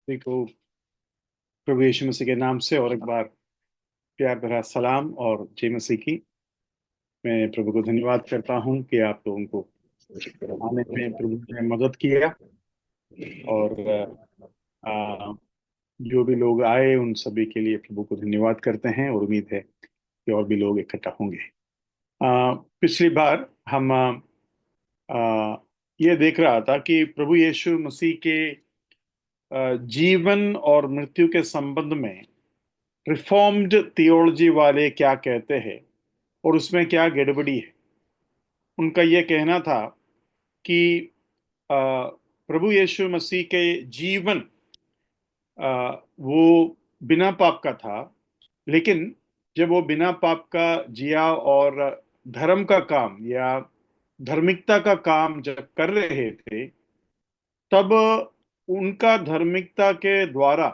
देखो, प्रभु यीशु मसीह के नाम से और एक बार प्यार भरा सलाम और जय मसीह की। मैं प्रभु को धन्यवाद करता हूँ कि आप लोगों को आने में प्रभु ने मदद किया। और आ, जो भी लोग आए उन सभी के लिए प्रभु को धन्यवाद करते हैं और उम्मीद है कि और भी लोग इकट्ठा होंगे। पिछली बार हम ये देख रहा था कि प्रभु यीशु मसीह के जीवन और मृत्यु के संबंध में रिफॉर्म्ड थियोलॉजी वाले क्या कहते हैं और उसमें क्या गड़बड़ी है। उनका यह कहना था कि अ, प्रभु यीशु मसीह के जीवन वो बिना पाप का था, लेकिन जब वो बिना पाप का जिया और धर्म का काम या धार्मिकता का काम जब कर रहे थे, तब उनका धार्मिकता के द्वारा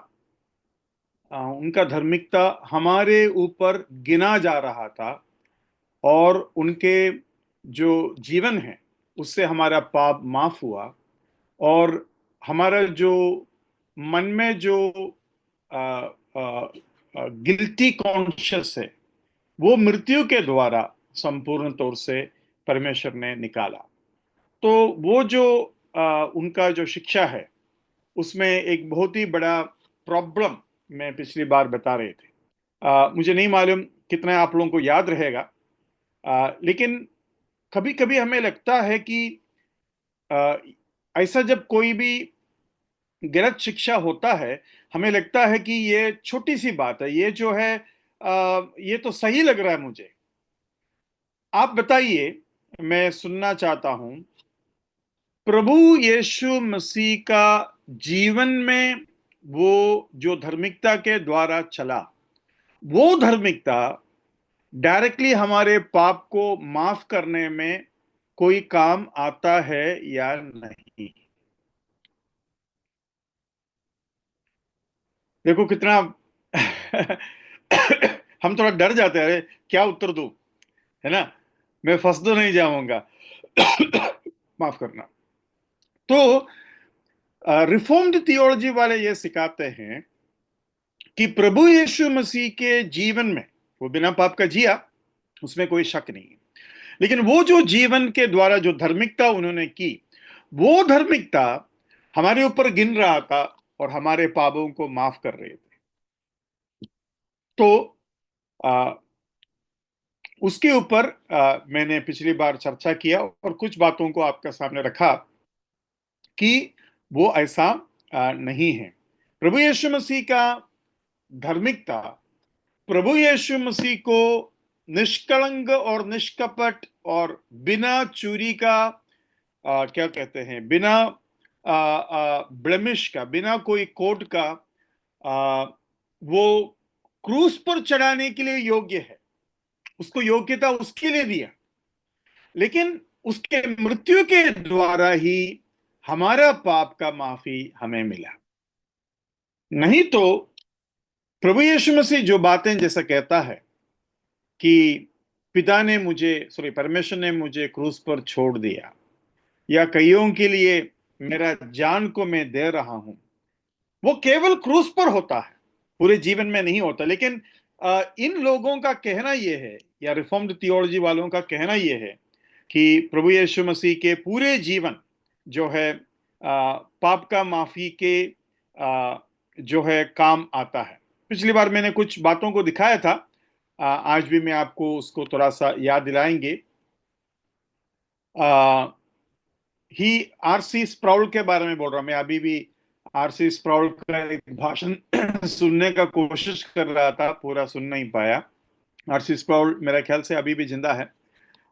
उनका धार्मिकता हमारे ऊपर गिना जा रहा था और उनके जो जीवन है उससे हमारा पाप माफ हुआ। और हमारा जो मन में जो गिल्टी कॉन्शियस है वो मृत्यु के द्वारा संपूर्ण तौर से परमेश्वर ने निकाला। तो वो जो उनका जो शिक्षा है उसमें एक बहुत ही बड़ा प्रॉब्लम मैं पिछली बार बता रहे थे। मुझे नहीं मालूम कितना आप लोगों को याद रहेगा, लेकिन कभी कभी हमें लगता है कि अ, ऐसा जब कोई भी गलत शिक्षा होता है, हमें लगता है कि ये छोटी सी बात है, ये जो है ये तो सही लग रहा है मुझे। आप बताइए, मैं सुनना चाहता हूं, प्रभु यीशु मसीह का जीवन में वो जो धार्मिकता के द्वारा चला, वो धार्मिकता डायरेक्टली हमारे पाप को माफ करने में कोई काम आता है या नहीं। देखो कितना हम थोड़ा डर जाते हैं, अरे क्या उत्तर दूं, है ना, मैं फंस तो नहीं जाऊंगा। माफ करना। तो रिफॉर्म्ड थियोलॉजी वाले ये सिखाते हैं कि प्रभु यीशु मसीह के जीवन में वो बिना पाप का जिया, उसमें कोई शक नहीं है, लेकिन वो जो जीवन के द्वारा जो धार्मिकता उन्होंने की, वो धार्मिकता हमारे ऊपर गिन रहा था और हमारे पापों को माफ कर रहे थे। तो आ, उसके ऊपर मैंने पिछली बार चर्चा किया और कुछ बातों को आपके सामने रखा कि वो ऐसा नहीं है। प्रभु यीशु मसीह का धार्मिकता प्रभु यीशु मसीह को निष्कलंक और निष्कपट और बिना चोरी का, क्या कहते हैं, बिना ब्लेमिश का, बिना कोई कोड का, आ, वो क्रूस पर चढ़ाने के लिए योग्य है। उसको योग्यता उसके लिए दिया, लेकिन उसके मृत्यु के द्वारा ही हमारा पाप का माफी हमें मिला। नहीं तो प्रभु यीशु मसीह जो बातें जैसा कहता है कि पिता ने मुझे, सॉरी, परमेश्वर ने मुझे क्रूस पर छोड़ दिया, या कईयों के लिए मेरा जान को मैं दे रहा हूं, वो केवल क्रूस पर होता है, पूरे जीवन में नहीं होता। लेकिन इन लोगों का कहना यह है, या रिफॉर्म्ड थियोलॉजी वालों का कहना यह है कि प्रभु यीशु मसीह के पूरे जीवन जो है पाप का माफी के जो है काम आता है। पिछली बार मैंने कुछ बातों को दिखाया था, आज भी मैं आपको उसको थोड़ा सा याद दिलाएंगे। ही आरसी स्प्राउल के बारे में बोल रहा हूं। मैं अभी भी आरसी स्प्राउल का एक भाषण सुनने का कोशिश कर रहा था, पूरा सुन नहीं पाया। आरसी स्प्राउल मेरा ख्याल से अभी भी जिंदा है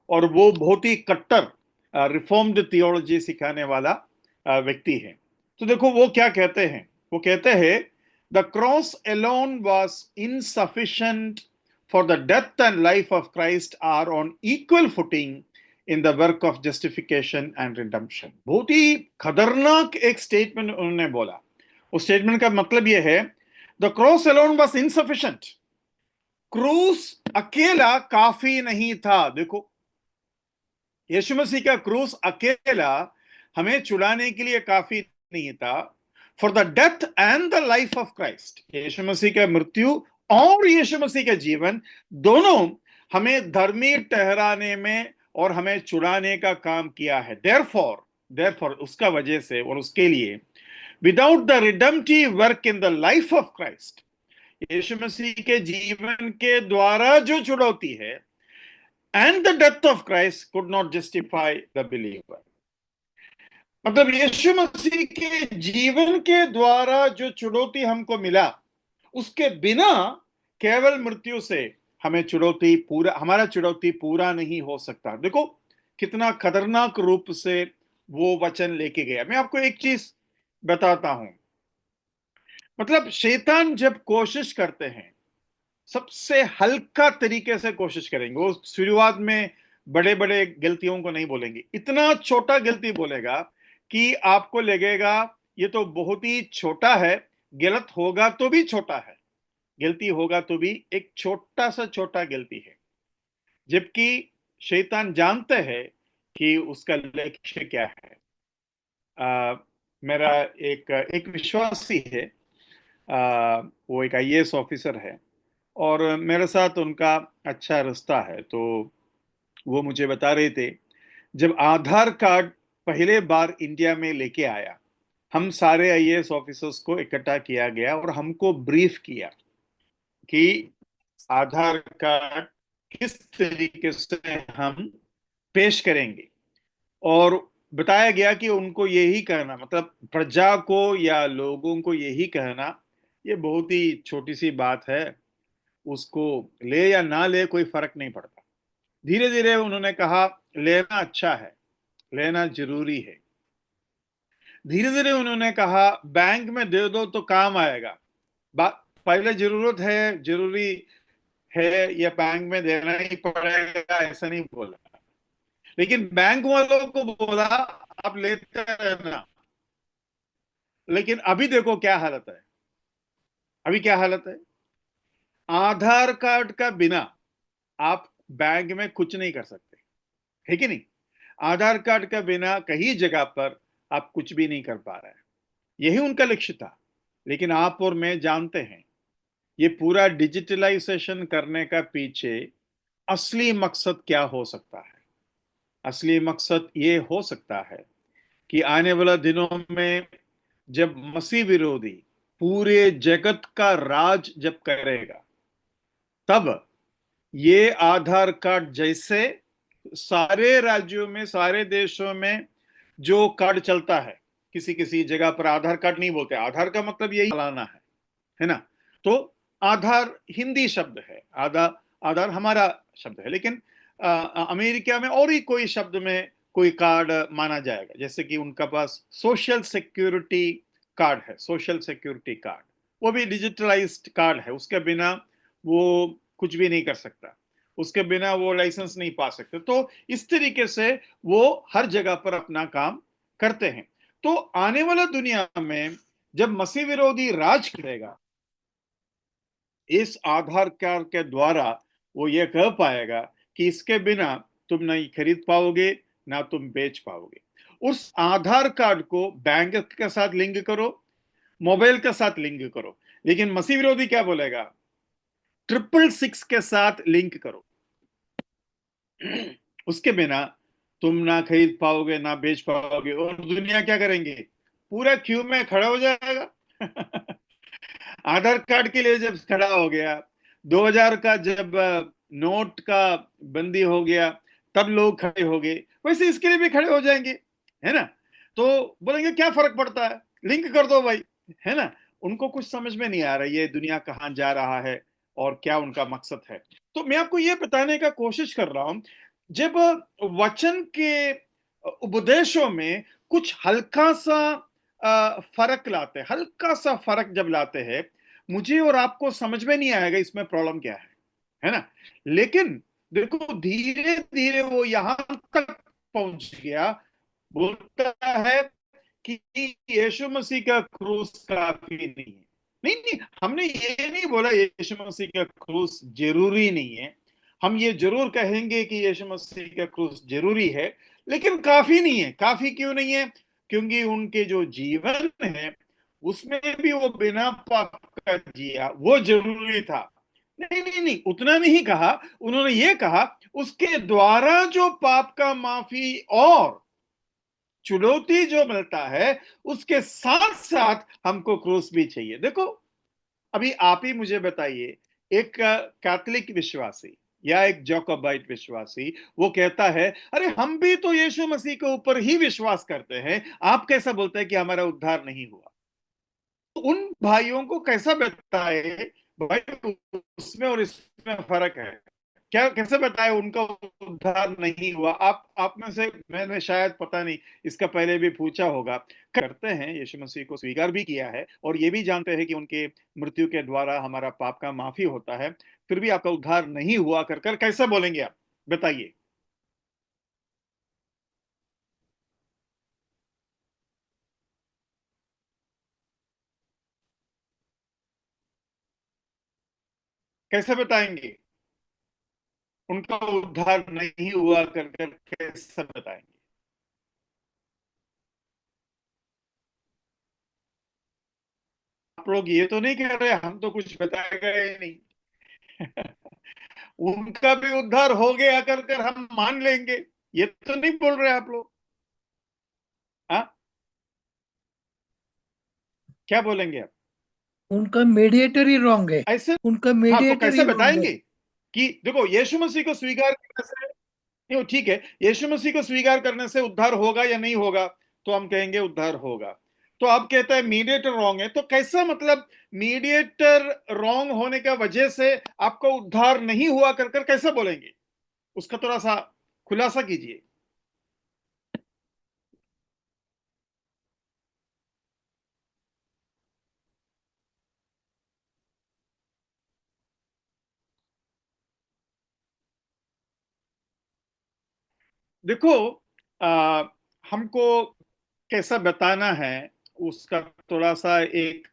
और वो बहुत ही कट्टर रिफॉर्म्ड थियोलॉजी सिखाने वाला व्यक्ति है। तो देखो वो क्या कहते हैं, वो कहते हैं the cross alone was insufficient for the death and life of Christ are on equal footing in the work of justification and redemption. बहुत ही खतरनाक एक स्टेटमेंट उन्होंने बोला। उस स्टेटमेंट का मतलब यह है, the cross alone was insufficient, क्रूस अकेला काफी नहीं था। देखो, यीशु मसीह का क्रूस अकेला हमें छुड़ाने के लिए काफी नहीं था। For the death and the life of Christ, Yeshu Masih का मृत्यु और यीशु मसीह का जीवन दोनों हमें धर्मी ठहराने में और हमें छुड़ाने का काम किया है। देयरफॉर उसका वजह से और उसके लिए, without the redemptive work in the life of Christ, Yeshu Masih के जीवन के द्वारा जो छुड़ौती है, and the death of Christ could not justify the believer. मतलब यीशु मसीह के जीवन के द्वारा जो चुनौती हमको मिला, उसके बिना केवल मृत्यु से हमारा चुनौती पूरा नहीं हो सकता। देखो कितना खतरनाक रूप से वो वचन लेके गया। मैं आपको एक चीज बताता हूं, मतलब शैतान जब कोशिश करते हैं, सबसे हल्का तरीके से कोशिश करेंगे। वो शुरुआत में बड़े बड़े गलतियों को नहीं बोलेंगे, इतना छोटा गलती बोलेगा कि आपको लगेगा ये तो बहुत ही छोटा है, गलत होगा तो भी छोटा है, गलती होगा तो भी एक छोटा सा छोटा गलती है। जबकि शैतान जानते हैं कि उसका लक्ष्य क्या है। मेरा एक विश्वासी है, वो एक आईएएस ऑफिसर है और मेरे साथ उनका अच्छा रिश्ता है। तो वो मुझे बता रहे थे, जब आधार कार्ड पहले बार इंडिया में लेके आया, हम सारे आईएएस ऑफिसर्स को इकट्ठा किया गया और हमको ब्रीफ किया कि आधार कार्ड किस तरीके से हम पेश करेंगे। और बताया गया कि उनको यही कहना, मतलब प्रजा को या लोगों को यही कहना, ये बहुत ही छोटी सी बात है, उसको ले या ना ले कोई फर्क नहीं पड़ता। धीरे धीरे उन्होंने कहा लेना अच्छा है, लेना जरूरी है। धीरे धीरे उन्होंने कहा बैंक में दे दो तो काम आएगा, पहले जरूरत है, जरूरी है, या बैंक में देना ही पड़ेगा, ऐसा नहीं बोला। लेकिन बैंक वालों को बोला आप लेते रहना। लेकिन अभी देखो क्या हालत है, अभी क्या हालत है। आधार कार्ड का बिना आप बैंक में कुछ नहीं कर सकते, है कि नहीं। आधार कार्ड का बिना कहीं जगह पर आप कुछ भी नहीं कर पा रहे हैं। यही उनका लक्ष्य था। लेकिन आप और मैं जानते हैं, ये पूरा डिजिटलाइजेशन करने का पीछे असली मकसद क्या हो सकता है। असली मकसद ये हो सकता है कि आने वाला दिनों में जब मसीह विरोधी पूरे जगत का राज जब करेगा, तब ये आधार कार्ड जैसे सारे राज्यों में, सारे देशों में जो कार्ड चलता है, किसी किसी जगह पर आधार कार्ड नहीं बोलते, आधार का मतलब यही चलाना है ना। तो आधार हिंदी शब्द है, आधार हमारा शब्द है, लेकिन अमेरिका में और ही कोई शब्द में कोई कार्ड माना जाएगा, जैसे कि उनका पास सोशल सिक्योरिटी कार्ड है, सोशल सिक्योरिटी कार्ड, वो भी डिजिटलाइज्ड कार्ड है। उसके बिना वो कुछ भी नहीं कर सकता, उसके बिना वो लाइसेंस नहीं पा सकते। तो इस तरीके से वो हर जगह पर अपना काम करते हैं। तो आने वाला दुनिया में जब मसीह विरोधी राज करेगा, इस आधार कार्ड के द्वारा वो ये कह पाएगा कि इसके बिना तुम नहीं खरीद पाओगे, ना तुम बेच पाओगे। उस आधार कार्ड को बैंक के साथ लिंक करो, मोबाइल के साथ लिंक करो। लेकिन मसीह विरोधी क्या बोलेगा, 666 के साथ लिंक करो। उसके बिना तुम ना खरीद पाओगे, ना बेच पाओगे। और दुनिया क्या करेंगे, पूरा क्यू में खड़ा हो जाएगा। आधार कार्ड के लिए जब खड़ा हो गया, 2000 का जब नोट का बंदी हो गया, तब लोग खड़े हो गए, वैसे इसके लिए भी खड़े हो जाएंगे, है ना। तो बोलेंगे क्या फर्क पड़ता है, लिंक कर दो भाई, है ना। उनको कुछ समझ में नहीं आ रहा ये दुनिया कहां जा रहा है और क्या उनका मकसद है। तो मैं आपको ये बताने का कोशिश कर रहा हूं, जब वचन के उपदेशों में कुछ हल्का सा फर्क लाते, हल्का सा फर्क जब लाते हैं, मुझे और आपको समझ में नहीं आएगा इसमें प्रॉब्लम क्या है ना। लेकिन देखो धीरे धीरे वो यहां तक पहुंच गया, बोलता है कि यीशु मसीह का क्रूस काफी नहीं है। नहीं नहीं, हमने ये नहीं बोला यीशु मसीह का क्रूस जरूरी नहीं है। हम ये जरूर कहेंगे कि यीशु मसीह का क्रूस जरूरी है, लेकिन काफी नहीं है। काफी क्यों नहीं है, क्योंकि उनके जो जीवन है उसमें भी वो बिना पाप का जिया, वो जरूरी था। नहीं नहीं नहीं, उतना नहीं कहा। उन्होंने ये कहा उसके द्वारा जो पाप का माफी और चुनौती जो मिलता है, उसके साथ साथ हमको क्रूस भी चाहिए। देखो, अभी आप ही मुझे बताइए, एक कैथोलिक विश्वासी या एक जैकोबाइट विश्वासी वो कहता है, अरे हम भी तो यीशु मसीह के ऊपर ही विश्वास करते हैं, आप कैसा बोलते हैं कि हमारा उद्धार नहीं हुआ? तो उन भाइयों को कैसा बताए भाई, उसमें और इसमें फर्क है? क्या कैसे बताए उनका उद्धार नहीं हुआ? आप में से मैंने शायद, पता नहीं, इसका पहले भी पूछा होगा, करते हैं, यीशु मसीह को स्वीकार भी किया है और ये भी जानते हैं कि उनके मृत्यु के द्वारा हमारा पाप का माफी होता है, फिर भी आपका उद्धार नहीं हुआ कर कर कैसे बोलेंगे आप? बताइए। कैसे बताएंगे उनका उद्धार नहीं हुआ कर कर? कैसे बताएंगे? आप लोग ये तो नहीं कह रहे हम तो कुछ बताएगा ही नहीं? उनका भी उद्धार हो गया कर कर हम मान लेंगे, ये तो नहीं बोल रहे आप लोग? हाँ, क्या बोलेंगे आप? उनका मीडिएटर ही रॉन्ग है। ऐसे? उनका हाँ, तो मीडिएटर कैसे ही रॉन्ग है। बताएंगे कि देखो यीशु मसीह को स्वीकार करने से, नहीं वो ठीक है, यीशु मसीह को स्वीकार करने से उद्धार होगा या नहीं होगा? तो हम कहेंगे उद्धार होगा। तो आप कहते हैं मीडिएटर रॉन्ग है, तो कैसा मतलब मीडिएटर रॉन्ग होने का वजह से आपका उद्धार नहीं हुआ कर कर कैसे बोलेंगे? उसका थोड़ा सा खुलासा कीजिए। देखो, आ, हमको कैसा बताना है उसका थोड़ा सा एक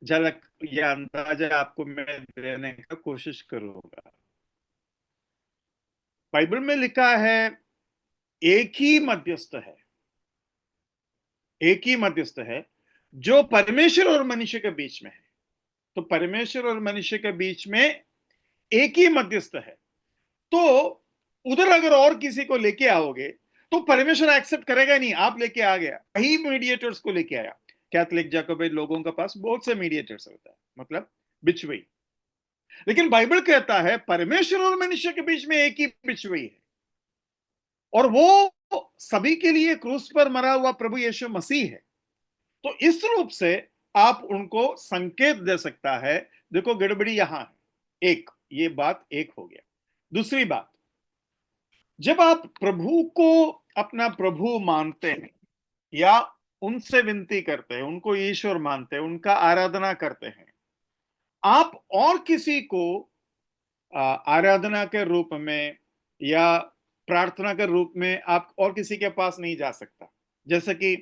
झलक या अंदाजा आपको मैं देने का कोशिश करूंगा। बाइबल में लिखा है एक ही मध्यस्थ है, एक ही मध्यस्थ है जो परमेश्वर और मनुष्य के बीच में है। तो परमेश्वर और मनुष्य के बीच में एक ही मध्यस्थ है। तो उधर अगर और किसी को लेके आओगे तो परमेश्वर एक्सेप्ट करेगा नहीं। आप लेके आ गया, कई मीडिएटर्स को लेके आया। कैथोलिक जाकोबाइट लोगों के पास बहुत से मीडिएटर्स होता है, मतलब बिचवई। लेकिन बाइबल कहता है परमेश्वर और मनुष्य के बीच में एक ही बिचवई है, और वो सभी के लिए क्रूस पर मरा हुआ प्रभु यीशु मसीह है। तो इस रूप से आप उनको संकेत दे सकता है। देखो, गड़बड़ी यहां है। एक, ये बात एक हो गया। दूसरी बात, जब आप प्रभु को अपना प्रभु मानते हैं या उनसे विनती करते हैं, उनको ईश्वर मानते हैं, उनका आराधना करते हैं, आप और किसी को आराधना के रूप में या प्रार्थना के रूप में आप और किसी के पास नहीं जा सकता। जैसे कि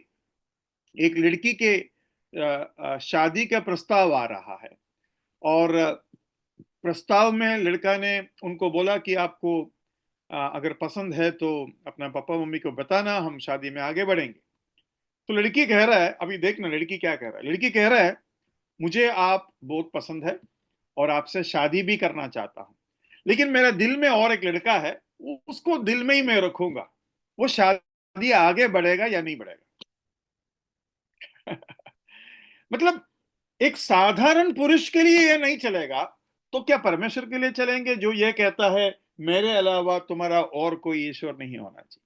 एक लड़की के शादी का प्रस्ताव आ रहा है, और प्रस्ताव में लड़का ने उनको बोला कि आपको अगर पसंद है तो अपना पापा मम्मी को बताना, हम शादी में आगे बढ़ेंगे। तो लड़की कह रहा है, अभी देखना लड़की क्या कह रहा है। लड़की कह रहा है मुझे आप बहुत पसंद है और आपसे शादी भी करना चाहता हूं, लेकिन मेरे दिल में और एक लड़का है, उसको दिल में ही मैं रखूंगा। वो शादी आगे बढ़ेगा या नहीं बढ़ेगा? मतलब एक साधारण पुरुष के लिए ये नहीं चलेगा, तो क्या परमेश्वर के लिए चलेंगे जो ये कहता है मेरे अलावा तुम्हारा और कोई ईश्वर नहीं होना चाहिए?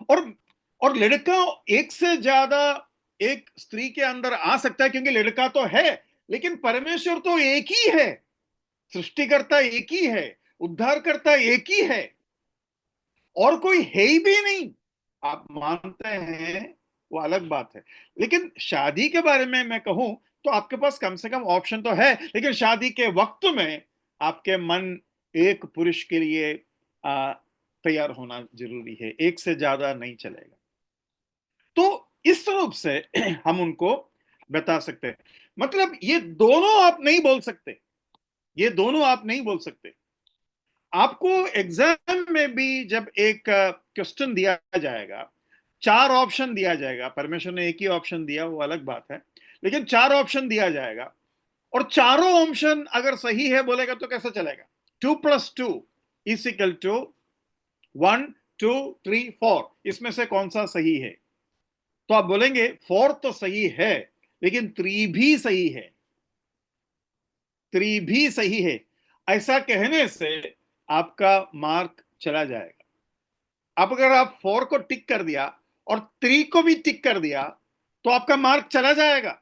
और और लड़का एक से ज्यादा एक स्त्री के अंदर आ सकता है क्योंकि लड़का तो है, लेकिन परमेश्वर तो एक ही है। सृष्टिकर्ता एक ही है, उद्धारकर्ता एक ही है, और कोई है ही भी नहीं। आप मानते हैं वो अलग बात है, लेकिन शादी के बारे में मैं कहूं तो आपके पास कम से कम ऑप्शन तो है। लेकिन शादी के वक्त में आपके मन एक पुरुष के लिए तैयार होना जरूरी है, एक से ज्यादा नहीं चलेगा। तो इस रूप से हम उनको बता सकते हैं। मतलब ये दोनों आप नहीं बोल सकते, ये दोनों आप नहीं बोल सकते। आपको एग्जाम में भी जब एक क्वेश्चन दिया जाएगा, 4 ऑप्शन दिया जाएगा, परमेश्वर ने एक ही ऑप्शन दिया, वो अलग बात है, लेकिन 4 ऑप्शन दिया जाएगा और चारों ऑप्शन अगर सही है बोलेगा तो कैसा चलेगा? 2 + 2 = 1 2 3 4, इसमें से कौन सा सही है? तो आप बोलेंगे 4 तो सही है, लेकिन 3 भी सही है, 3 भी सही है। ऐसा कहने से आपका मार्क चला जाएगा। अब अगर आप 4 को टिक कर दिया और 3 को भी टिक कर दिया तो आपका मार्क चला जाएगा।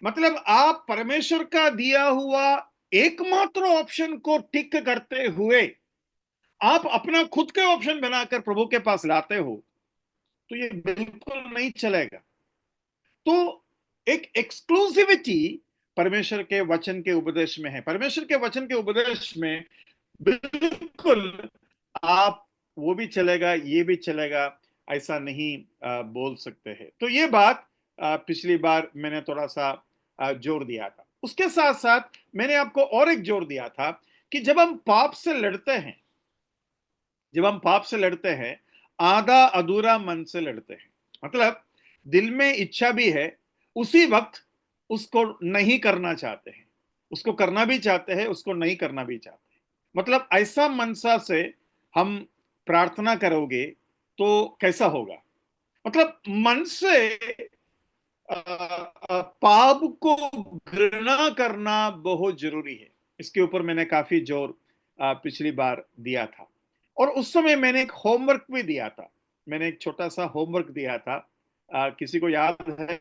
मतलब आप परमेश्वर का दिया हुआ एकमात्र ऑप्शन को टिक करते हुए आप अपना खुद के ऑप्शन बनाकर प्रभु के पास लाते हो, तो ये बिल्कुल नहीं चलेगा। तो एक एक्सक्लूसिविटी परमेश्वर के वचन के उपदेश में है। परमेश्वर के वचन के उपदेश में बिल्कुल आप वो भी चलेगा, ये भी चलेगा, ऐसा नहीं बोल सकते हैं। तो ये बात पिछली बार मैंने थोड़ा सा जोर दिया था। उसके साथ साथ मैंने आपको और एक जोर दिया था कि जब हम पाप से लड़ते हैं, जब हम पाप से लड़ते हैं, आधा अधूरा मन से लड़ते हैं। मतलब दिल में इच्छा भी है, उसी वक्त उसको नहीं करना चाहते हैं, उसको करना भी चाहते हैं, उसको नहीं करना भी चाहते हैं। मतलब ऐसा मनसा से हम प्रार्थना करोगे तो कैसा होगा? मतलब मन से पाप को घृणा करना बहुत जरूरी है। इसके ऊपर मैंने काफी जोर पिछली बार दिया था और उस समय मैंने एक होमवर्क भी दिया था। मैंने एक छोटा सा होमवर्क दिया था, किसी को याद है?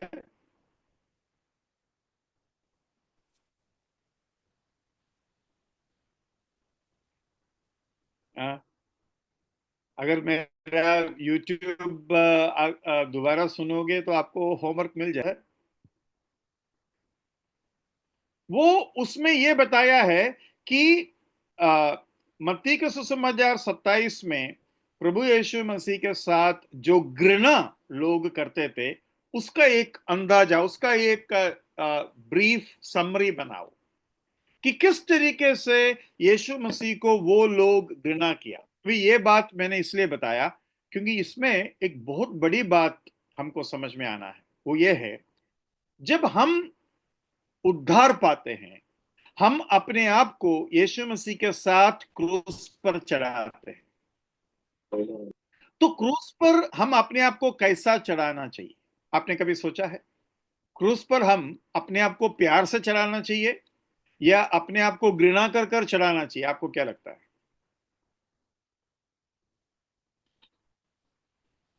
आ, अगर मेरा यूट्यूब दोबारा सुनोगे तो आपको होमवर्क मिल जाए। वो उसमें यह बताया है कि मत्ती के सुसमाचार 27 में प्रभु यीशु मसीह के साथ जो घृणा लोग करते थे, उसका एक अंदाजा, उसका एक ब्रीफ समरी बनाओ कि किस तरीके से यीशु मसीह को वो लोग घृणा किया। तो ये बात मैंने इसलिए बताया क्योंकि इसमें एक बहुत बड़ी बात हमको समझ में आना है। वो ये है, जब हम उद्धार पाते हैं, हम अपने आप को यीशु मसीह के साथ क्रूस पर चढ़ाते हैं। तो क्रूस पर हम अपने आप को कैसा चढ़ाना चाहिए? आपने कभी सोचा है? क्रूस पर हम अपने आप को प्यार से चढ़ाना चाहिए या अपने आप को घृणा कर कर चढ़ाना चाहिए? आपको क्या लगता है?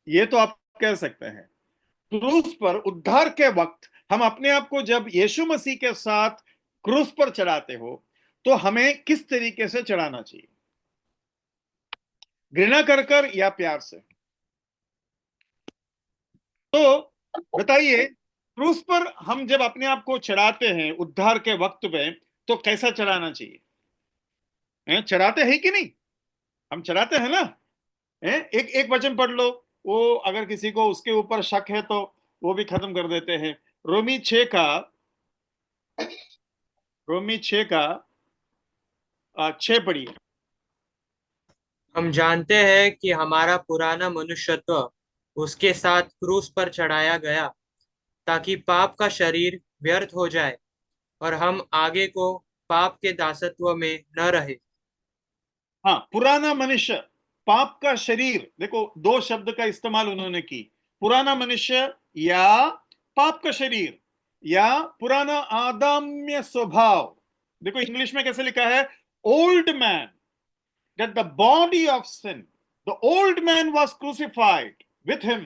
ये तो आप कह सकते हैं। क्रूस पर उद्धार के वक्त हम अपने आप को जब यीशु मसीह के साथ क्रूस पर चढ़ाते हो तो हमें किस तरीके से चढ़ाना चाहिए? घृणा कर कर या प्यार से? तो बताइए, क्रूस पर हम जब अपने आप को चढ़ाते हैं उद्धार के वक्त में, तो कैसा चढ़ाना चाहिए? चढ़ाते हैं कि नहीं? हम चढ़ाते हैं ना? एक एक वचन पढ़ लो, वो अगर किसी को उसके ऊपर शक है तो वो भी खत्म कर देते हैं। रोमी 6 का, रोमी 6 का 6 पढ़िए। हम जानते हैं कि हमारा पुराना मनुष्यत्व उसके साथ क्रूस पर चढ़ाया गया ताकि पाप का शरीर व्यर्थ हो जाए और हम आगे को पाप के दासत्व में न रहे। हाँ, पुराना मनुष्य, पाप का शरीर। देखो, दो शब्द का इस्तेमाल उन्होंने की, पुराना मनुष्य या पाप का शरीर या पुराना आदम्य स्वभाव। देखो इंग्लिश में कैसे लिखा है, old man, that the body of sin, the old man was crucified with him।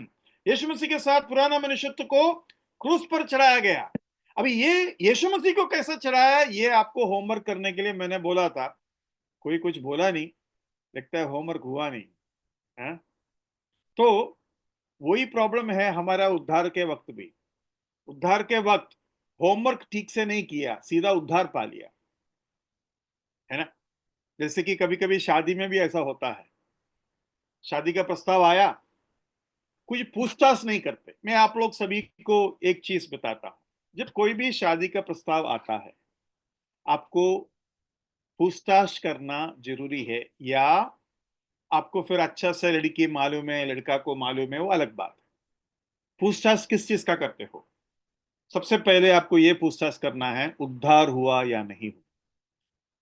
यीशु मसीह के साथ पुराना मनुष्यत्व को क्रूस पर चढ़ाया गया। अभी ये यीशु मसीह को कैसे चढ़ाया, ये आपको होमवर्क करने के लिए मैंने बोला था, कोई कुछ बोला नहीं, लगता है होमवर्क हुआ नहीं है। तो वही प्रॉब्लम है हमारा उद्धार के वक्त भी। उद्धार के वक्त होमवर्क ठीक से नहीं किया, सीधा उद्धार पा लिया, है ना? जैसे कि कभी कभी शादी में भी ऐसा होता है, शादी का प्रस्ताव आया, कुछ पूछताछ नहीं करते। मैं आप लोग सभी को एक चीज बताता हूं, जब कोई भी शादी का प्रस्ताव आता है, आपको पूछताछ करना जरूरी है या आपको फिर अच्छा से लड़की मालूम है, लड़का को मालूम है, वो अलग बात है। पूछताछ किस चीज का करते हो? सबसे पहले आपको ये पूछताछ करना है, उद्धार हुआ या नहीं हुआ।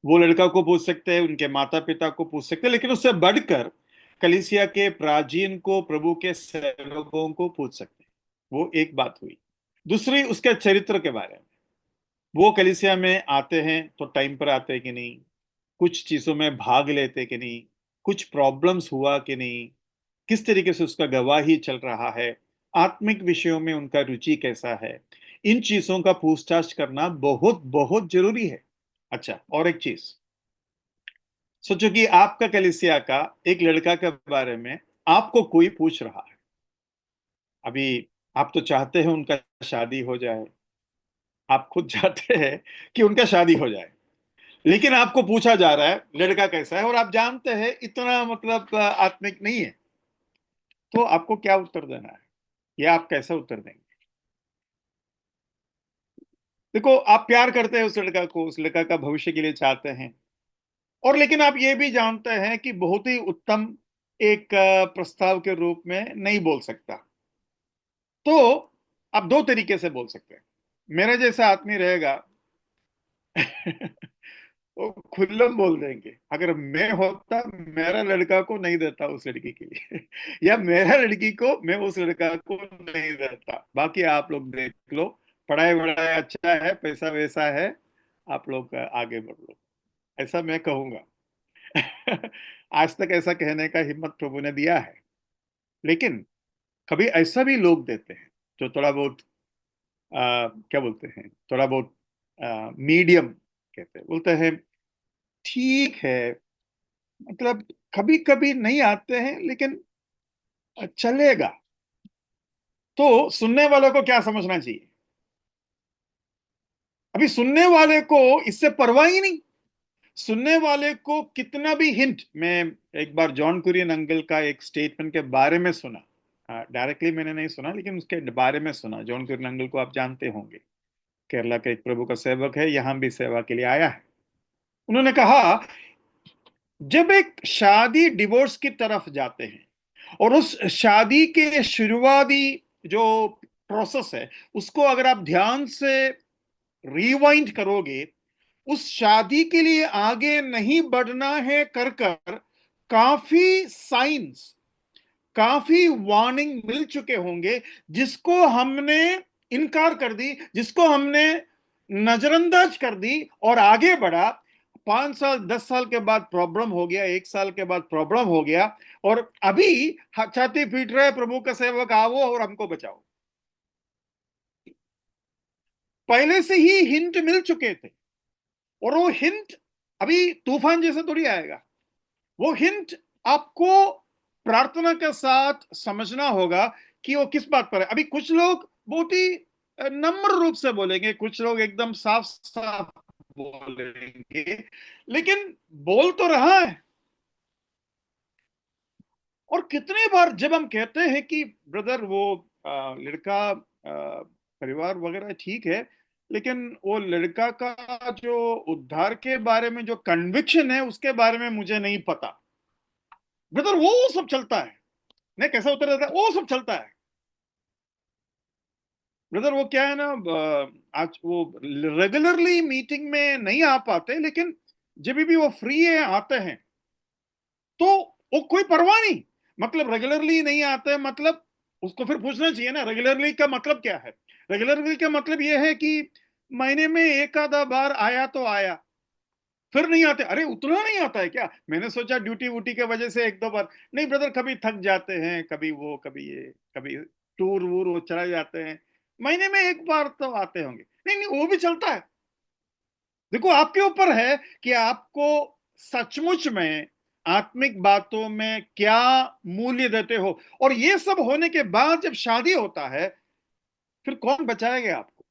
वो लड़का को पूछ सकते हैं, उनके माता पिता को पूछ सकते हैं, लेकिन उससे बढ़कर कलीसिया के प्राचीन को, प्रभु के सेवकों को पूछ सकते हैं। वो एक बात हुई। दूसरी, उसके चरित्र के बारे में। वो कलीसिया में आते हैं तो टाइम पर आते हैं कि नहीं, कुछ चीजों में भाग लेते कि नहीं, कुछ प्रॉब्लम्स हुआ कि नहीं, किस तरीके से उसका गवाही चल रहा है, आत्मिक विषयों में उनका रुचि कैसा है। इन चीजों का पूछताछ करना बहुत बहुत जरूरी है। अच्छा, और एक चीज सोचो कि आपका कलीसिया का एक लड़का के बारे में आपको कोई पूछ रहा है। अभी आप तो चाहते हैं उनका शादी हो जाए, आप खुद चाहते हैं कि उनका शादी हो जाए, लेकिन आपको पूछा जा रहा है लड़का कैसा है, और आप जानते हैं इतना मतलब आत्मिक नहीं है। तो आपको क्या उत्तर देना है, या आप कैसा उत्तर देंगे? देखो, आप प्यार करते हैं उस लड़का को, उस लड़का का भविष्य के लिए चाहते हैं, और लेकिन आप ये भी जानते हैं कि बहुत ही उत्तम एक प्रस्ताव के रूप में नहीं बोल सकता। तो आप दो तरीके से बोल सकते हैं। मेरे जैसा आदमी रहेगा वो खुल्लम बोल देंगे, अगर मैं होता मेरा लड़का को नहीं देता उस लड़की के लिए या मेरा लड़की को मैं उस लड़का को नहीं देता, बाकी आप लोग देख लो, पढ़ाई वढ़ाई अच्छा है, पैसा वैसा है, आप लोग आगे बढ़ लो, ऐसा मैं कहूंगा। आज तक ऐसा कहने का हिम्मत प्रभु ने दिया है, लेकिन कभी ऐसा भी लोग देते हैं जो थोड़ा बहुत क्या बोलते हैं, थोड़ा बहुत मीडियम कहते हैं, बोलते हैं ठीक है, मतलब कभी कभी नहीं आते हैं लेकिन चलेगा। तो सुनने वालों को क्या समझना चाहिए? अभी सुनने वाले को इससे परवाह ही नहीं। सुनने वाले को कितना भी हिंट, मैं एक बार जॉन कुरियन अंकल का एक स्टेटमेंट के बारे में सुना, डायरेक्टली मैंने नहीं सुना लेकिन उसके बारे में सुना। जॉन कुरियन अंकल को आप जानते होंगे, केरला का एक प्रभु का सेवक है, यहां भी सेवा के लिए आया है। उन्होंने कहा, जब एक शादी डिवोर्स की तरफ जाते हैं और उस शादी के शुरुआती जो प्रोसेस है उसको अगर आप ध्यान से रिवाइंड करोगे, उस शादी के लिए आगे नहीं बढ़ना है कर कर काफी साइंस, काफी वार्निंग मिल चुके होंगे, जिसको हमने इनकार कर दी, जिसको हमने नजरअंदाज कर दी और आगे बढ़ा। 5 साल 10 साल के बाद प्रॉब्लम हो गया, 1 साल के बाद प्रॉब्लम हो गया, और अभी छाती पीट रहे प्रभु का सेवक आओ और हमको बचाओ। पहले से ही हिंट मिल चुके थे, और वो हिंट अभी तूफान जैसे थोड़ी आएगा। वो हिंट आपको प्रार्थना के साथ समझना होगा कि वो किस बात पर है। अभी कुछ लोग बहुत ही नम्र रूप से बोलेंगे, कुछ लोग एकदम साफ साफ बोलेंगे, लेकिन बोल तो रहा है। और कितने बार जब हम कहते हैं कि ब्रदर वो लड़का परिवार वगैरह ठीक है, लेकिन वो लड़का का जो उद्धार के बारे में जो कन्विक्शन है उसके बारे में मुझे नहीं पता, ब्रदर वो सब चलता है। नहीं, कैसा उत्तर देता है, वो सब चलता है ब्रदर। वो क्या है ना, आज वो रेगुलरली मीटिंग में नहीं आ पाते, लेकिन जब भी वो फ्री है आते हैं, तो वो कोई परवाह नहीं। मतलब रेगुलरली नहीं आते, मतलब उसको फिर पूछना चाहिए ना, रेगुलरली का मतलब क्या है? रेगुलरली का मतलब यह है कि महीने में एक आधा बार आया तो आया, फिर नहीं आते। अरे उतना नहीं आता है क्या? मैंने सोचा ड्यूटी वूटी के वजह से एक दो बार। नहीं ब्रदर, कभी थक जाते हैं, कभी वो, कभी ये, कभी टूर वूर वो चला जाते हैं, महीने में एक बार तो आते होंगे। नहीं नहीं, वो भी चलता है। देखो, आपके ऊपर है कि आपको सचमुच में आत्मिक बातों में क्या मूल्य देते हो। और ये सब होने के बाद जब शादी होता है, फिर कौन बचाएगा आपको?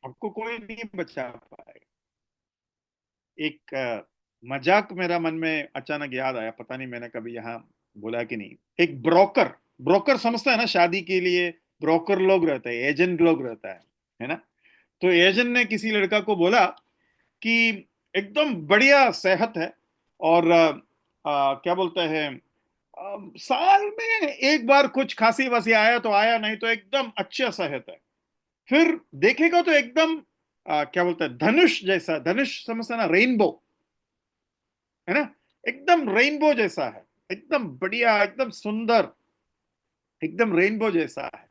आपको कोई नहीं बचा पाएगा। एक मजाक मेरा मन में अचानक याद आया, पता नहीं मैंने कभी यहाँ बोला कि नहीं। एक ब्रोकर, ब्रोकर समझता है ना, शादी के लिए ब्रोकर लोग रहते हैं, एजेंट लोग रहता है ना। तो एजेंट ने किसी लड़का को बोला कि एकदम बढ़िया सेहत है, और क्या बोलते हैं, साल में एक बार कुछ खांसी वासी आया तो आया, नहीं तो एकदम अच्छे सेहत है। फिर देखेगा तो एकदम क्या बोलते हैं, धनुष जैसा, धनुष समझते ना, रेनबो है ना, एकदम रेनबो जैसा है, एकदम बढ़िया, एकदम सुंदर, एकदम रेनबो जैसा है।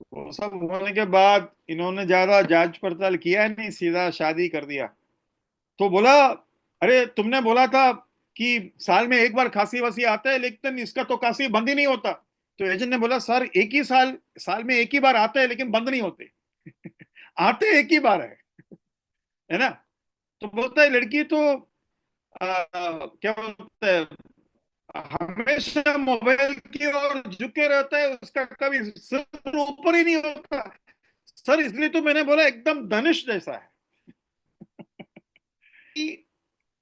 तो वो सब होने के बाद इन्होंने ज्यादा जांच पड़ताल किया नहीं, सीधा शादी कर दिया। तो बोला, अरे तुमने बोला था कि साल में एक बार खांसी वासी आता है, लेकिन इसका तो खांसी बंद ही नहीं होता। तो एजेंट ने बोला, सर एक ही साल में एक ही बार आता है, लेकिन बंद नहीं होते। आते एक ही बार है ना। तो बोलता है लड़की तो क्या बोलते हैं, हमेशा मोबाइल की ओर झुके रहता है, उसका कभी सिर ऊपर ही नहीं होता। सर इसलिए तो मैंने बोला एकदम धनुष जैसा है। कि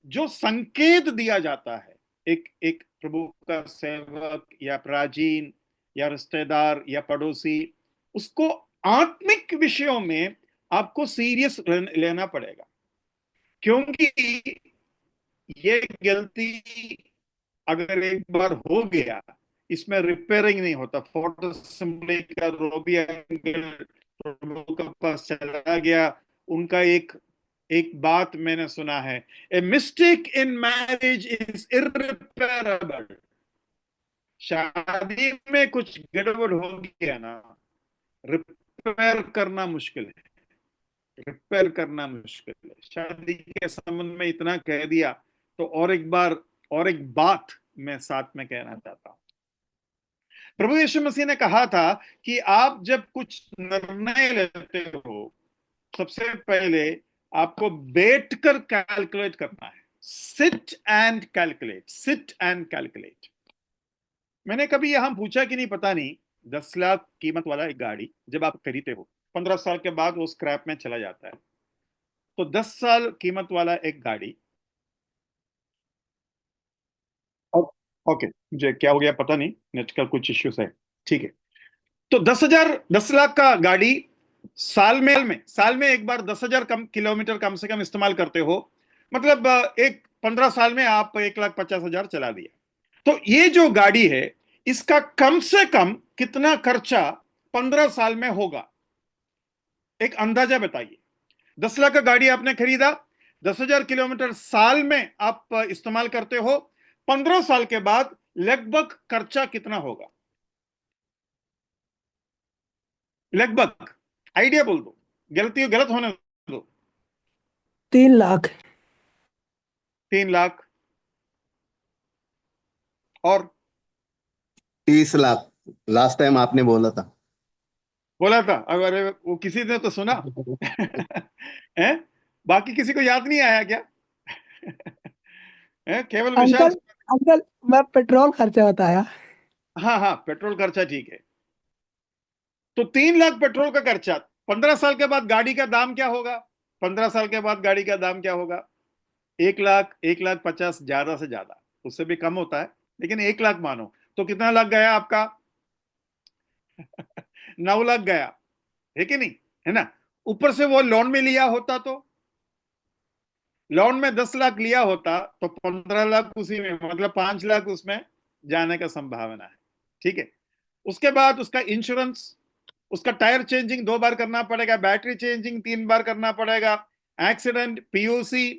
जो संकेत दिया जाता है, एक एक प्रभु का सेवक या प्राचीन या रिश्तेदार या पड़ोसी, उसको आत्मिक विषयों में आपको सीरियस लेना पड़ेगा। क्योंकि ये गलती अगर एक बार हो गया, इसमें रिपेयरिंग नहीं होता। फोर्ट असेंबली का रोबी अंकल प्रभु के पास चला गया, उनका एक एक बात मैंने सुना है, a mistake in marriage is irreparable. शादी में कुछ गड़बड़ हो गया ना, रिपेयर करना मुश्किल है, रिपेयर करना मुश्किल है। शादी के संबंध में इतना कह दिया, तो और एक बार और एक बात मैं साथ में कहना चाहता हूं। प्रभु यीशु मसीह ने कहा था कि आप जब कुछ निर्णय लेते हो, सबसे पहले आपको बैठकर कैलकुलेट करना है। Sit and calculate, sit and calculate. मैंने कभी यहां पूछा कि नहीं पता नहीं, 10 लाख कीमत वाला एक गाड़ी जब आप खरीदते हो, 15 साल के बाद वो स्क्रैप में चला जाता है। तो 10 साल कीमत वाला एक गाड़ी, ओके, मुझे क्या हो गया पता नहीं, नेट का कुछ इश्यूज है, ठीक है। तो 10 लाख का गाड़ी साल में एक बार 10,000 किलोमीटर कम से कम इस्तेमाल करते हो, मतलब एक 15 साल में आप 1,50,000 चला दिया। तो ये जो गाड़ी है, इसका कम से कम कितना खर्चा 15 साल में होगा, एक अंदाजा बताइए। 10 लाख का गाड़ी आपने खरीदा, 10,000 किलोमीटर साल में आप इस्तेमाल करते हो, 15 साल के बाद लगभग खर्चा कितना होगा, लगभग आइडिया बोल दो, गलती गलत होने दो। 3 लाख। 3 लाख। और 30 लाख लास्ट टाइम आपने बोला था। बोला था, अरे वो किसी ने तो सुना। है, बाकी किसी को याद नहीं आया क्या? है, केवल विशाल। अंकल अंकल मैं पेट्रोल खर्चा बताया। हाँ हाँ, पेट्रोल खर्चा ठीक है। तो 3 लाख पेट्रोल का खर्चा, 15 साल के बाद गाड़ी का दाम क्या होगा? 15 साल के बाद गाड़ी का दाम क्या होगा? 1 लाख, 1,50,000 ज्यादा से ज्यादा, उससे भी कम होता है, लेकिन 1 लाख मानो तो कितना लग गया आपका? 9 लाख गया, है कि नहीं, है ना। ऊपर से वो लोन में लिया होता, तो लोन में 10 लाख लिया होता तो 15 लाख उसी में, मतलब 5 लाख उसमें जाने का संभावना है, ठीक है। उसके बाद उसका इंश्योरेंस, उसका टायर चेंजिंग 2 बार करना पड़ेगा, बैटरी चेंजिंग 3 बार करना पड़ेगा, एक्सीडेंट, पीयूसी,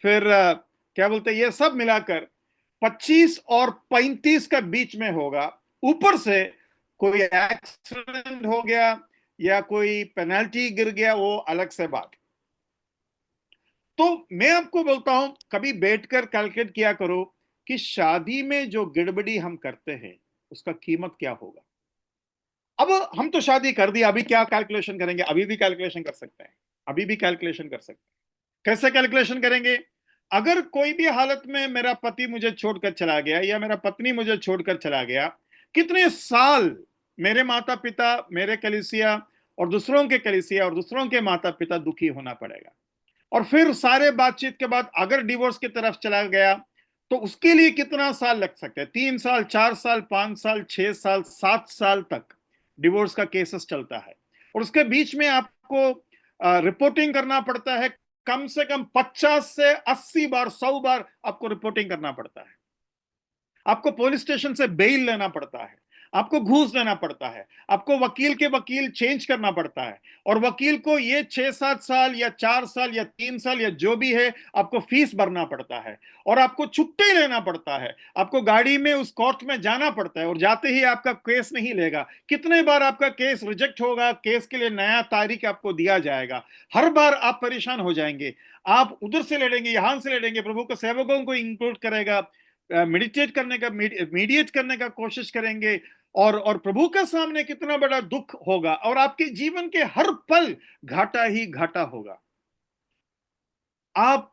फिर क्या बोलते हैं, ये सब मिलाकर 25 और 35 का बीच में होगा। ऊपर से कोई एक्सीडेंट हो गया या कोई पेनल्टी गिर गया, वो अलग से बात। तो मैं आपको बोलता हूं, कभी बैठकर कैलकुलेट किया करो कि शादी में जो गड़बड़ी हम करते हैं, उसका कीमत क्या होगा। अब हम तो शादी कर दी, अभी क्या कैलकुलेशन करेंगे? अभी भी कैलकुलेशन कर सकते हैं, अभी भी कैलकुलेशन कर सकते हैं। कैसे कैलकुलेशन करेंगे? अगर कोई भी हालत में मेरा पति मुझे छोड़कर चला गया या मेरा पत्नी मुझे छोड़कर चला गया, कितने साल मेरे माता पिता, मेरे कलीसिया और दूसरों के कलीसिया और दूसरों के माता पिता दुखी होना पड़ेगा। और फिर सारे बातचीत के बाद अगर डिवोर्स की तरफ चला गया, तो उसके लिए कितना साल लग सकते हैं? 3 साल, 4 साल, 5 साल, 6 साल, 7 साल तक डिवोर्स का केसेस चलता है। और उसके बीच में आपको रिपोर्टिंग करना पड़ता है, कम से कम 50 से 80 बार 100 बार आपको रिपोर्टिंग करना पड़ता है, आपको पुलिस स्टेशन से बेल लेना पड़ता है, आपको घूस देना पड़ता है, आपको वकील के वकील चेंज करना पड़ता है, और वकील को ये 6-7 साल या 4 साल या 3 साल या जो भी है आपको फीस भरना पड़ता है, और आपको छुट्टी लेना पड़ता है, आपको गाड़ी में उस कोर्ट में जाना पड़ता है, और जाते ही आपका केस नहीं लेगा, कितने बार आपका केस रिजेक्ट होगा, केस के लिए नया तारीख आपको दिया जाएगा, हर बार आप परेशान हो जाएंगे, आप उधर से लड़ेंगे, यहां से लड़ेंगे, प्रभु के सेवकों को इंक्लूड करेगा, मीडिएट करने का कोशिश करेंगे, और प्रभु के सामने कितना बड़ा दुख होगा, और आपके जीवन के हर पल घाटा ही घाटा होगा। आप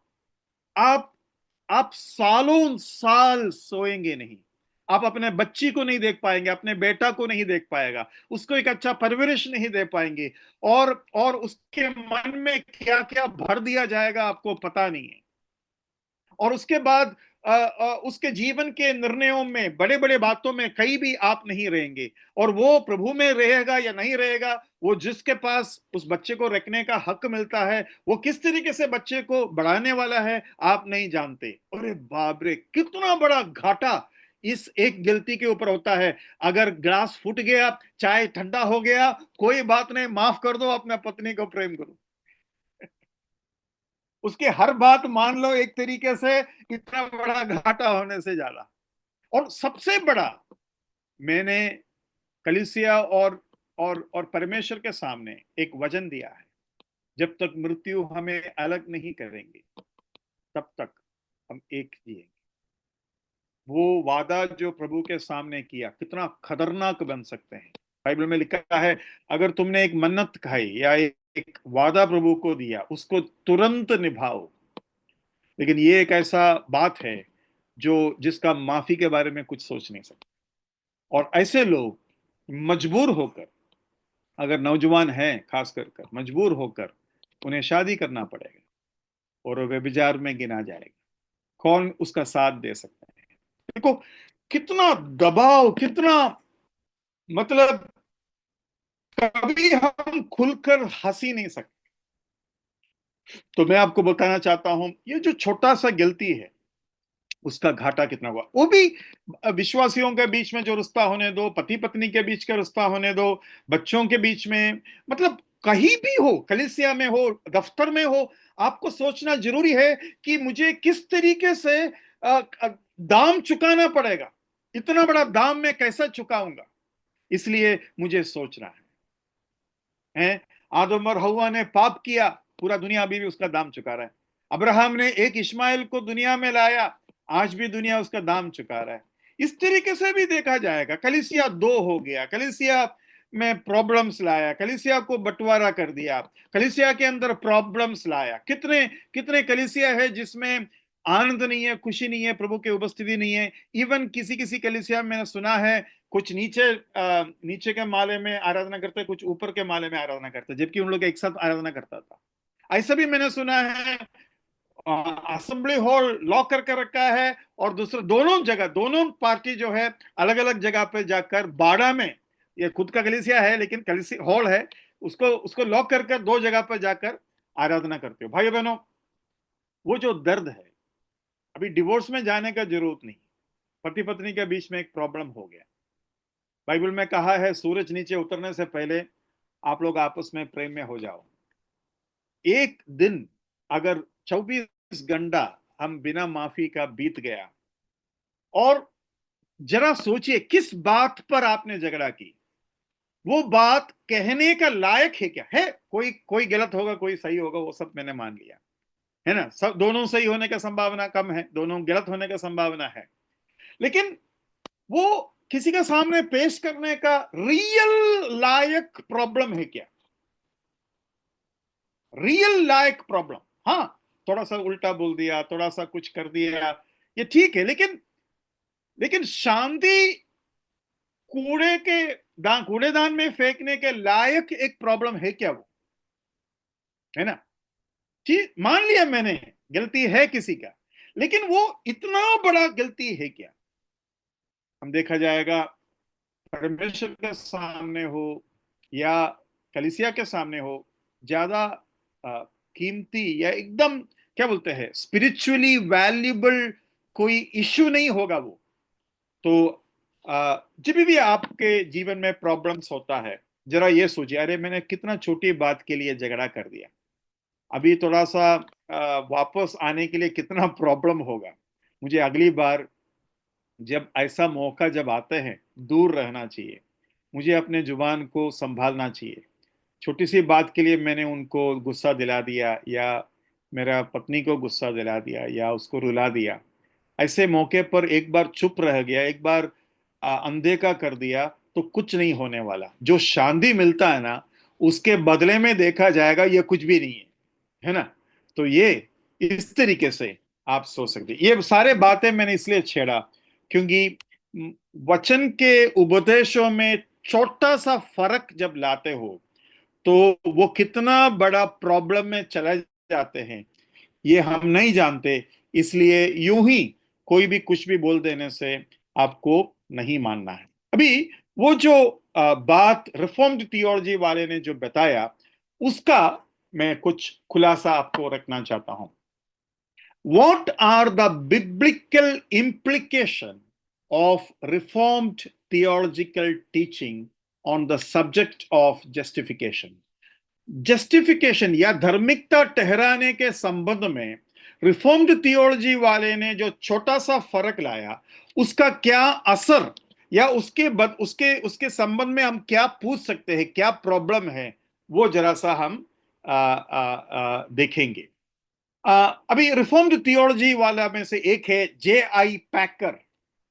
आप आप सालों साल सोएंगे नहीं, आप अपने बच्ची को नहीं देख पाएंगे, अपने बेटा को नहीं देख पाएगा, उसको एक अच्छा परवरिश नहीं दे पाएंगे, और उसके मन में क्या क्या भर दिया जाएगा आपको पता नहीं है, और उसके बाद उसके जीवन के निर्णयों में, बड़े बड़े बातों में कहीं भी आप नहीं रहेंगे, और वो प्रभु में रहेगा या नहीं रहेगा, वो जिसके पास उस बच्चे को रखने का हक मिलता है, वो किस तरीके से बच्चे को बढ़ाने वाला है आप नहीं जानते। अरे बाप रे, कितना बड़ा घाटा इस एक गलती के ऊपर होता है। अगर ग्लास फूट गया, चाय ठंडा हो गया, कोई बात नहीं, माफ कर दो, अपना पत्नी को प्रेम करो, उसके हर बात मान लो, एक तरीके से इतना बड़ा घाटा होने से ज्यादा। और सबसे बड़ा, मैंने कलीसिया और परमेश्वर के सामने एक वचन दिया है, जब तक मृत्यु हमें अलग नहीं करेंगे तब तक हम एक जिएंगे। वो वादा जो प्रभु के सामने किया कितना खतरनाक बन सकते हैं। बाइबल में लिखा है, अगर तुमने एक मन्नत खाई या एक वादा प्रभु को दिया, उसको तुरंत निभाओ। लेकिन ये एक ऐसा बात है जो जिसका माफी के बारे में कुछ सोच नहीं सकते, और ऐसे लोग मजबूर होकर, अगर नौजवान हैं खास कर मजबूर होकर उन्हें शादी करना पड़ेगा, और व्यभिचार में गिना जाएगा। कौन उसका साथ दे सकता है? देखो कितना दबाव, कितना, मतलब कभी हम खुलकर हंसी नहीं सकते। तो मैं आपको बताना चाहता हूं, ये जो छोटा सा गलती है उसका घाटा कितना हुआ, वो भी विश्वासियों के बीच में जो रिश्ता होने दो, पति पत्नी के बीच का रिश्ता होने दो, बच्चों के बीच में, मतलब कहीं भी हो, कलीसिया में हो, दफ्तर में हो, आपको सोचना जरूरी है कि मुझे किस तरीके से दाम चुकाना पड़ेगा, इतना बड़ा दाम मैं कैसा चुकाऊंगा। इसलिए मुझे सोचना है। आदम और हव्वा ने पाप किया, पूरा दुनिया अभी भी उसका दाम चुका रहा है। अब्राहम ने एक इस्माइल को दुनिया में लाया, आज भी दुनिया उसका दाम चुका रहा है। इस तरीके से भी देखा जाएगा, कलीसिया दो हो गया, कलीसिया में प्रॉब्लम्स लाया, कलीसिया को बंटवारा कर दिया, कलीसिया के अंदर प्रॉब्लम्स लाया। कितने कितने कलीसिया है जिसमें आनंद नहीं है, खुशी नहीं है, प्रभु की उपस्थिति नहीं है। इवन किसी किसी कलीसिया में मैंने सुना है, कुछ नीचे के माले में आराधना करते, कुछ ऊपर के माले में आराधना करते, जबकि उन लोग एक साथ आराधना करता था। ऐसा भी मैंने सुना है। असेंबली हॉल लॉक करके रखा है, और दूसरे दोनों जगह, दोनों पार्टी जो है अलग अलग जगह पे जाकर, बाड़ा में, ये खुद का कलीसिया है लेकिन कलीसिया हॉल है, उसको उसको लॉक करके दो जगह पर जाकर आराधना करते हो। भाई बहनों, वो जो दर्द है, अभी डिवोर्स में जाने का जरूरत नहीं, पति पत्नी के बीच में एक प्रॉब्लम हो गया, बाइबल में कहा है सूरज नीचे उतरने से पहले आप लोग आपस में प्रेम में हो जाओ। एक दिन अगर 24 घंटा हम बिना माफी का बीत गया, और जरा सोचिए किस बात पर आपने झगड़ा की, वो बात कहने का लायक है क्या? है कोई कोई गलत होगा, कोई सही होगा, वो सब मैंने मान लिया, है ना, सब दोनों सही होने का संभावना कम है, दोनों गलत होने का संभावना है, लेकिन वो किसी के सामने पेश करने का रियल लायक प्रॉब्लम है क्या? रियल लायक प्रॉब्लम। हाँ, थोड़ा सा उल्टा बोल दिया, थोड़ा सा कुछ कर दिया, ये ठीक है, लेकिन शांति कूड़ेदान में फेंकने के लायक एक प्रॉब्लम है क्या वो? है ना? ठीक, मान लिया मैंने गलती है किसी का, लेकिन वो इतना बड़ा गलती है क्या? हम देखा जाएगा परमेश्वर के सामने हो या कलीसिया के सामने हो, ज्यादा कीमती या एकदम क्या बोलते हैं स्पिरिचुअली वैल्यूबल कोई इश्यू नहीं होगा वो। तो जब भी आपके जीवन में प्रॉब्लम्स होता है, जरा ये सोचिए, अरे मैंने कितना छोटी बात के लिए झगड़ा कर दिया, अभी थोड़ा सा वापस आने के लिए कितना प्रॉब्लम होगा। मुझे अगली बार जब ऐसा मौका जब आते हैं, दूर रहना चाहिए, मुझे अपने जुबान को संभालना चाहिए। छोटी सी बात के लिए मैंने उनको गुस्सा दिला दिया, या मेरा पत्नी को गुस्सा दिला दिया, या उसको रुला दिया, ऐसे मौके पर एक बार चुप रह गया, एक बार अनदेखा कर दिया, तो कुछ नहीं होने वाला। जो शांति मिलता है ना, उसके बदले में देखा जाएगा ये कुछ भी नहीं है ना। तो ये इस तरीके से आप सोच सकते। ये सारे बातें मैंने इसलिए छेड़ा क्योंकि वचन के उपदेशों में छोटा सा फर्क जब लाते हो तो वो कितना बड़ा प्रॉब्लम में चले जाते हैं ये हम नहीं जानते। इसलिए यूं ही कोई भी कुछ भी बोल देने से आपको नहीं मानना है। अभी वो जो बात रिफॉर्म्ड थियोलॉजी वाले ने जो बताया, उसका मैं कुछ खुलासा आपको रखना चाहता हूं। What are the biblical implication of reformed theological teaching on the subject of justification? Justification या धार्मिकता ठहराने के संबंध में रिफॉर्म्ड थियोलॉजी वाले ने जो छोटा सा फर्क लाया, उसका क्या असर या उसके संबंध में हम क्या पूछ सकते हैं, क्या प्रॉब्लम है, वो जरा सा हम देखेंगे। अभी रिफॉर्म्ड थियोलॉजी वाला में से एक है J.I. पैकर।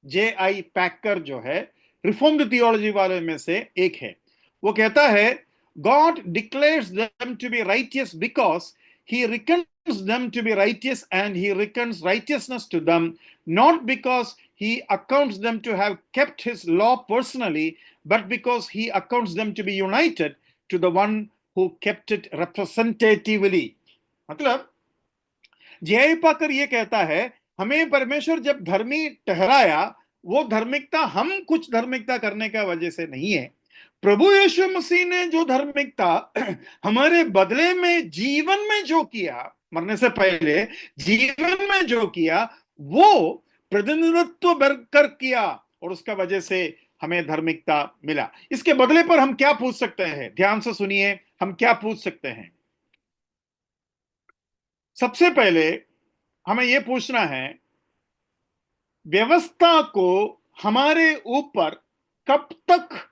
J.I. पैकर जो है रिफॉर्म्ड थियोलॉजी वाले में से एक है। वो कहता है God declares them to be righteous because he reckons them to be righteous, and he reckons righteousness to them, not because he accounts them to have kept his law personally, but because he accounts them to be united to the one who kept it representatively। मतलब J.I. पाकर ये कहता है, हमें परमेश्वर जब धर्मी ठहराया, वो धार्मिकता हम कुछ धार्मिकता करने का वजह से नहीं है। प्रभु यीशु मसीह ने जो धार्मिकता हमारे बदले में जीवन में जो किया, मरने से पहले जीवन में जो किया, वो प्रतिनिधित्व कर किया, और उसका वजह से हमें धार्मिकता मिला। इसके बदले पर हम क्या पूछ सकते हैं? ध्यान से सुनिए, हम क्या पूछ सकते हैं। सबसे पहले हमें यह पूछना है, व्यवस्था को हमारे ऊपर कब तक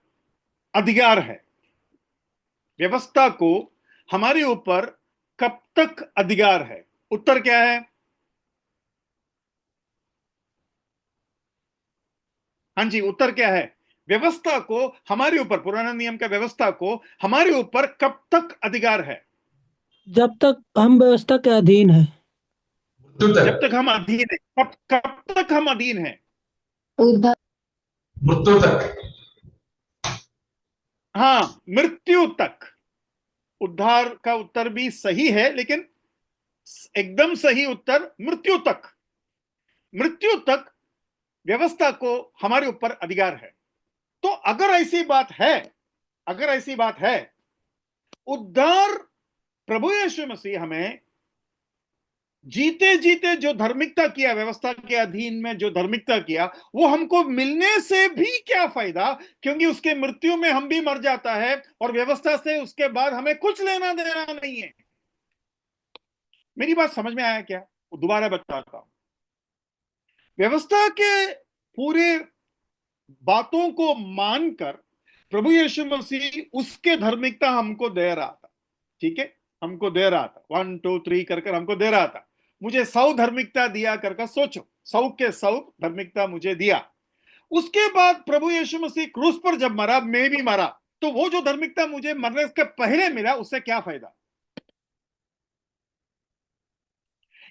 अधिकार है? व्यवस्था को हमारे ऊपर कब तक अधिकार है? उत्तर क्या है? हाँ जी, उत्तर क्या है? व्यवस्था को हमारे ऊपर, पुराना नियम का व्यवस्था को हमारे ऊपर कब तक अधिकार है? जब तक हम व्यवस्था के अधीन है। जब तक हम अधीन है। कब तक हम अधीन है? मृत्यु तक। हाँ, मृत्यु तक। उद्धार का उत्तर भी सही है, लेकिन एकदम सही उत्तर मृत्यु तक। मृत्यु तक व्यवस्था को हमारे ऊपर अधिकार है। तो अगर ऐसी बात है, उद्धार प्रभु यीशु मसीह हमें जीते जीते जो धार्मिकता किया, व्यवस्था के अधीन में जो धार्मिकता किया, वो हमको मिलने से भी क्या फायदा, क्योंकि उसके मृत्यु में हम भी मर जाता है, और व्यवस्था से उसके बाद हमें कुछ लेना देना नहीं है। मेरी बात समझ में आया क्या? दोबारा बताता हूं। व्यवस्था के पूरे बातों को मानकर प्रभु यीशु मसीह उसके धार्मिकता हमको दे रहा था। ठीक है, हमको दे रहा था, 1 2 3 कर हमको दे रहा था। मुझे 100 धार्मिकता दिया करके सोचो, 100 के 100 धार्मिकता मुझे दिया। उसके बाद प्रभु यीशु मसीह क्रूस पर जब मरा, मैं भी मरा, तो वो जो धार्मिकता मुझे मरने के पहले मिला, उससे क्या फायदा?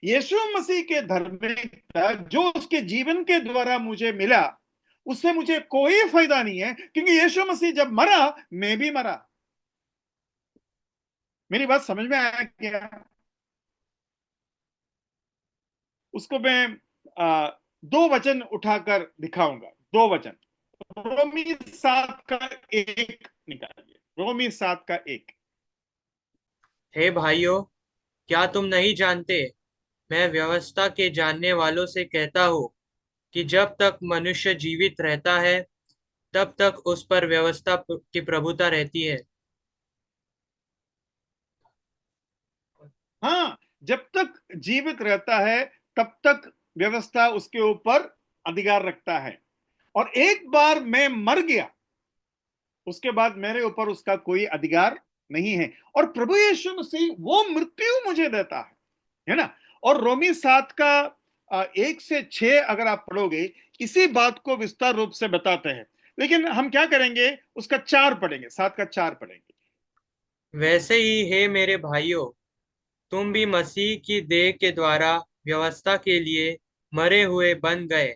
यीशु मसीह के धार्मिकता जो उसके जीवन के द्वारा मुझे मिला, उससे मुझे कोई फायदा नहीं है, क्योंकि यीशु मसीह जब मरा, मैं भी मरा। मेरी बात समझ में आया क्या? उसको मैं 2 वचन उठाकर दिखाऊंगा। 2 वचन, रोमी 7 का 1 निकालिए। रोमी 7 का 1। हे भाइयों, क्या तुम नहीं जानते? मैं व्यवस्था के जानने वालों से कहता हूँ कि जब तक मनुष्य जीवित रहता है तब तक उस पर व्यवस्था की प्रभुता रहती है। हाँ, जब तक जीवित रहता है तब तक व्यवस्था उसके ऊपर अधिकार रखता है, और एक बार मैं मर गया उसके बाद मेरे ऊपर उसका कोई अधिकार नहीं है। और प्रभु यीशु मसीह वो मृत्यु मुझे देता है ना। और रोमी 7 का 1 से 6 अगर आप पढ़ोगे इसी बात को विस्तार रूप से बताते हैं, लेकिन हम क्या करेंगे, उसका 4 पढ़ेंगे, 7 का 4 पढ़ेंगे। वैसे ही हे मेरे भाइयों, तुम भी मसीह की देह के द्वारा व्यवस्था के लिए मरे हुए बन गए,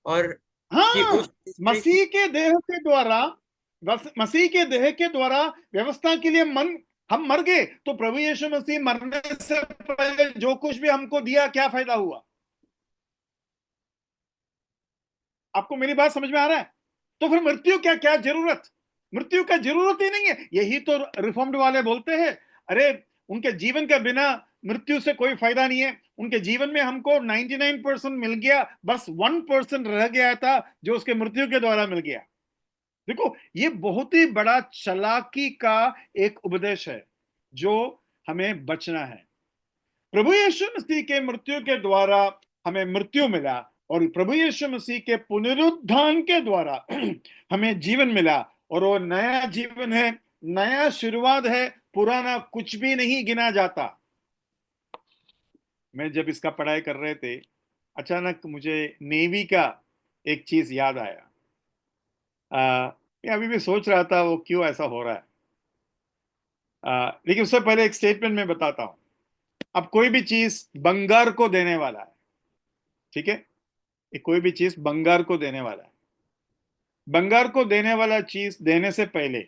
और कि हाँ, उस तीसरे की मसीह के देह के द्वारा, मसीह के देह के द्वारा व्यवस्था के लिए मन हम मर गए। तो प्रभु यीशु मसीह मरने से पहले जो कुछ भी हमको दिया, क्या फायदा हुआ? आपको मेरी बात समझ में आ रहा है? तो फिर मृत्यु क्या क्या जरूरत? मृत्यु का जरूरत ही नहीं है। यही तो रिफॉर्म्ड वाले बोलते हैं, अरे उनके जीवन के बिना मृत्यु से कोई फायदा नहीं है। उनके जीवन में हमको 99% मिल गया, बस 1% रह गया था जो उसके मृत्यु के द्वारा मिल गया। देखो, ये बहुत ही बड़ा चालाकी का एक उपदेश है जो हमें बचना है। प्रभु यीशु मसीह के मृत्यु के द्वारा हमें मृत्यु मिला, और प्रभु यीशु मसीह के पुनरुत्थान के द्वारा हमें जीवन मिला, और वो नया जीवन है, नया शुरुआत है, पुराना कुछ भी नहीं गिना जाता। मैं जब इसका पढ़ाई कर रहे थे, अचानक मुझे नेवी का एक चीज याद आया। मैं अभी भी सोच रहा था वो क्यों ऐसा हो रहा है। लेकिन उससे पहले एक स्टेटमेंट मैं बताता हूं। अब कोई भी चीज बंगार को देने वाला है, ठीक है, ये कोई भी चीज बंगार को देने वाला है। बंगार को देने वाला चीज देने से पहले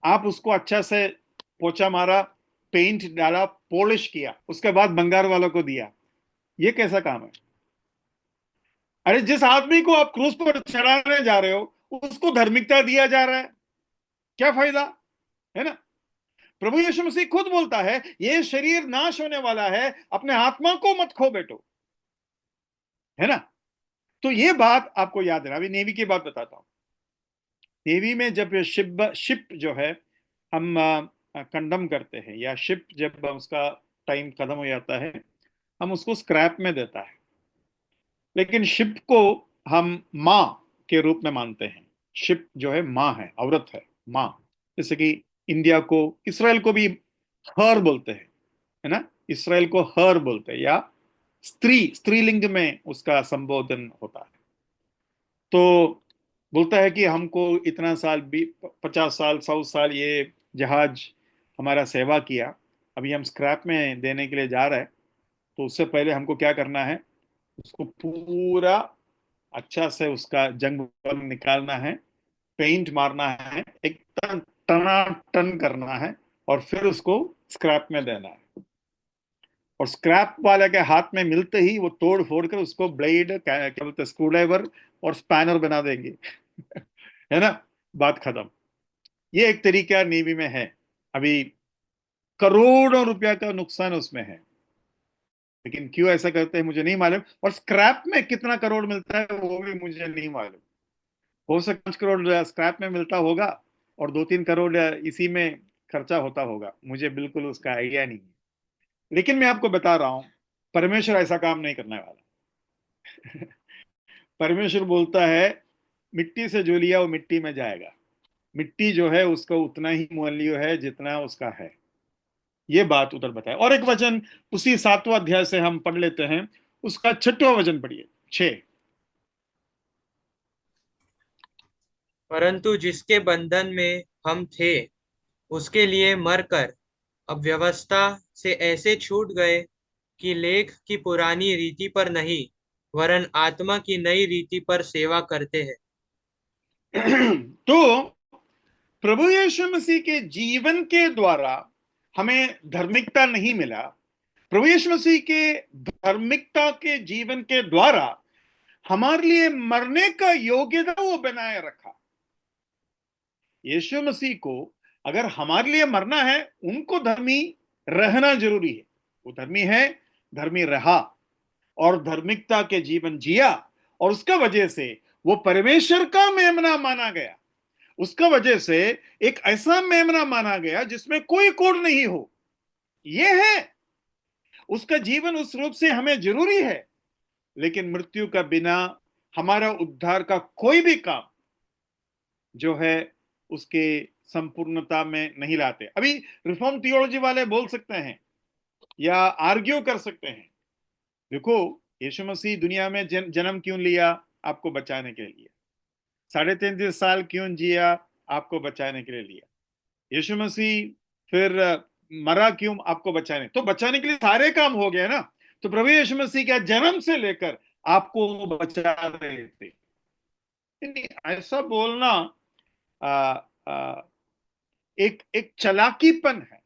आप उसको अच्छा से पोछा मारा, पेंट डाला, पॉलिश किया, उसके बाद बंगार वालों को दिया। ये कैसा काम है? अरे जिस आदमी को आप क्रूस पर चढ़ाने जा रहे हो उसको धार्मिकता दिया जा रहा है, क्या फायदा? है ना। प्रभु यीशु मसीह खुद बोलता है, ये शरीर नाश होने वाला है, अपने आत्मा को मत खो बेटो, है ना। तो ये बात आपको याद है। अभी नेवी की बात बताता हूं। नेवी में जब शिप जो है हम कंडम करते हैं, या शिप जब उसका टाइम खत्म हो जाता है, हम उसको स्क्रैप में देता है। लेकिन शिप को हम माँ के रूप में मानते हैं। शिप जो है माँ है, औरत है, माँ। जैसे कि इंडिया को, इसराइल को भी हर बोलते हैं, है ना। इसराइल को हर बोलते हैं, या स्त्रीलिंग में उसका संबोधन होता है। तो बोलता है कि हमको इतना साल, 50 साल, 100 साल ये जहाज हमारा सेवा किया, अभी हम स्क्रैप में देने के लिए जा रहे हैं। तो उससे पहले हमको क्या करना है, उसको पूरा अच्छा से उसका जंग बंग निकालना है, पेंट मारना है, एकदम टनाटन करना है, और फिर उसको स्क्रैप में देना है। और स्क्रैप वाले के हाथ में मिलते ही वो तोड़ फोड़ कर उसको ब्लेड, क्या बोलते हैं, स्क्रू ड्राइवर और स्पैनर बना देंगे। है ना, बात खत्म। ये एक तरीका नेवी में है। अभी करोड़ों रुपया का नुकसान उसमें है, लेकिन क्यों ऐसा करते हैं मुझे नहीं मालूम। और स्क्रैप में कितना करोड़ मिलता है वो भी मुझे नहीं मालूम। हो सकता 5 करोड़ स्क्रैप में मिलता होगा, और 2-3 करोड़ इसी में खर्चा होता होगा, मुझे बिल्कुल उसका आइडिया नहीं है। लेकिन मैं आपको बता रहा हूं, परमेश्वर ऐसा काम नहीं करने वाला। परमेश्वर बोलता है, मिट्टी से जो लिया वो मिट्टी में जाएगा। मिट्टी जो है उसका उतना ही मूल्य है जितना उसका है। ये बात उधर बताए। और एक वचन उसी 7वां अध्याय से हम पढ़ लेते हैं, उसका 6वां वचन पढ़िए, 6। परंतु जिसके बंधन में हम थे उसके लिए मरकर अब व्यवस्था से ऐसे छूट गए कि लेख की पुरानी रीति पर नहीं वरन आत्मा की नई रीति पर सेवा करते हैं। तो प्रभु यीशु मसीह के जीवन के द्वारा हमें धार्मिकता नहीं मिला। प्रभु यीशु मसीह के धार्मिकता के जीवन के द्वारा हमारे लिए मरने का योग्यता वो बनाए रखा। यीशु मसीह को अगर हमारे लिए मरना है, उनको धर्मी रहना जरूरी है। वो धर्मी है, धर्मी रहा और धार्मिकता के जीवन जिया, और उसका वजह से वो परमेश्वर का मेमना माना गया। उसका वजह से एक ऐसा मेमना माना गया जिसमें कोई कोड नहीं हो। ये है उसका जीवन, उस रूप से हमें जरूरी है। लेकिन मृत्यु का बिना हमारा उद्धार का कोई भी काम जो है उसके संपूर्णता में नहीं लाते। अभी रिफॉर्म थियोलॉजी वाले बोल सकते हैं या आर्ग्यू कर सकते हैं, देखो यीशु मसीह दुनिया में जन्म क्यों लिया? आपको बचाने के लिए। 33.5 साल क्यों जिया? आपको बचाने के लिए लिया। यीशु मसीह फिर मरा क्यों? आपको बचाने। तो बचाने के लिए सारे काम हो गए ना। तो प्रभु यीशु मसीह का जन्म से लेकर आपको बचा रहे थे। ऐसा बोलना आ, आ, एक चलाकीपन है,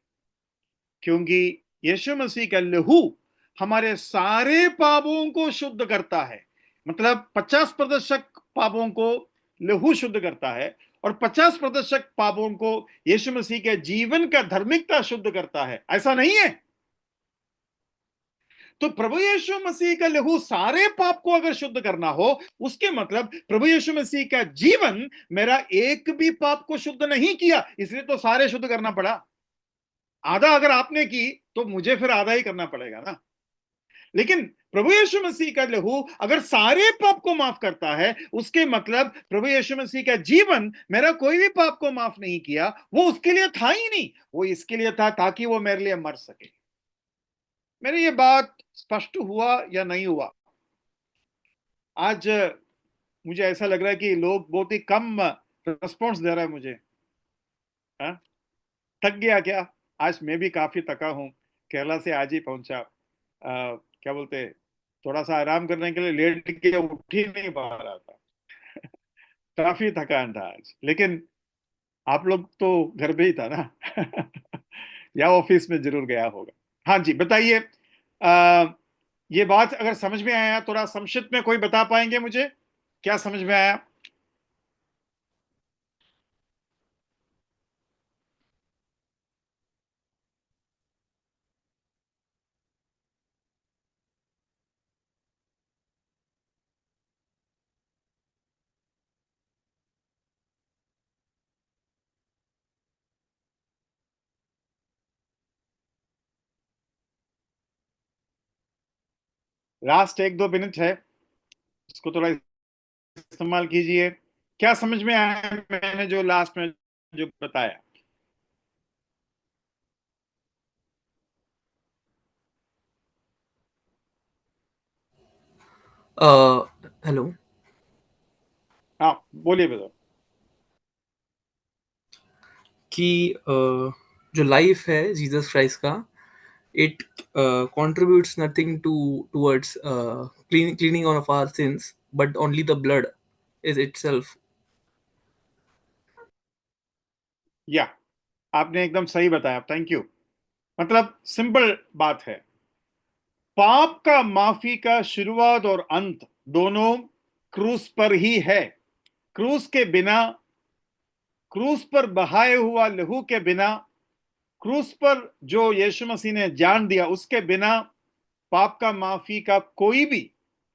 क्योंकि यीशु मसीह का लहू हमारे सारे पापों को शुद्ध करता है। मतलब 50% पापों को लहू शुद्ध करता है और 50% पापों को यीशु मसीह के जीवन का धार्मिकता शुद्ध करता है। ऐसा नहीं है? तो प्रभु यीशु मसीह का लहू सारे पाप को अगर शुद्ध करना हो, उसके मतलब प्रभु यीशु मसीह का जीवन मेरा एक भी पाप को शुद्ध नहीं किया, इसलिए तो सारे शुद्ध करना पड़ा। आधा अगर आपने की तो मुझे फिर आधा ही करना पड़ेगा ना। लेकिन प्रभु यीशु मसीह का लहू अगर सारे पाप को माफ करता है, उसके मतलब प्रभु यीशु मसीह का जीवन मेरा कोई भी पाप को माफ नहीं किया। वो उसके लिए था ही नहीं, वो इसके लिए था ताकि वो मेरे लिए मर सके। मेरी ये बात स्पष्ट हुआ या नहीं हुआ? आज मुझे ऐसा लग रहा है कि लोग बहुत ही कम रिस्पॉन्स दे रहा है मुझे। हा? थक गया क्या? आज मैं भी काफी थका हूं, केरला से आज ही पहुंचा। क्या बोलते, थोड़ा सा आराम करने के लिए लेट के उठ ही नहीं पा रहा था। काफी थकान था आज। लेकिन आप लोग तो घर पे ही था ना या ऑफिस में जरूर गया होगा। हाँ जी, बताइए। ये बात अगर समझ में आया, थोड़ा संक्षिप्त में कोई बता पाएंगे मुझे, क्या समझ में आया? लास्ट 1-2 मिनट है, इसको थोड़ा इस्तेमाल कीजिए। क्या समझ में आया मैंने जो लास्ट में जो बताया? हेलो। हाँ बोलिए ब्रदर। कि जो लाइफ है जीसस क्राइस्ट का, it contributes nothing towards cleaning of our sins, but only the blood is itself. या आपने एकदम सही बताया, थैंक यू। मतलब सिंपल बात है, पाप का माफी का शुरुआत और अंत दोनों क्रूस पर ही है। क्रूस के बिना, क्रूस पर बहाए हुआ लहू के बिना, क्रूस पर जो यीशु मसीह ने जान दिया, उसके बिना पाप का माफी का कोई भी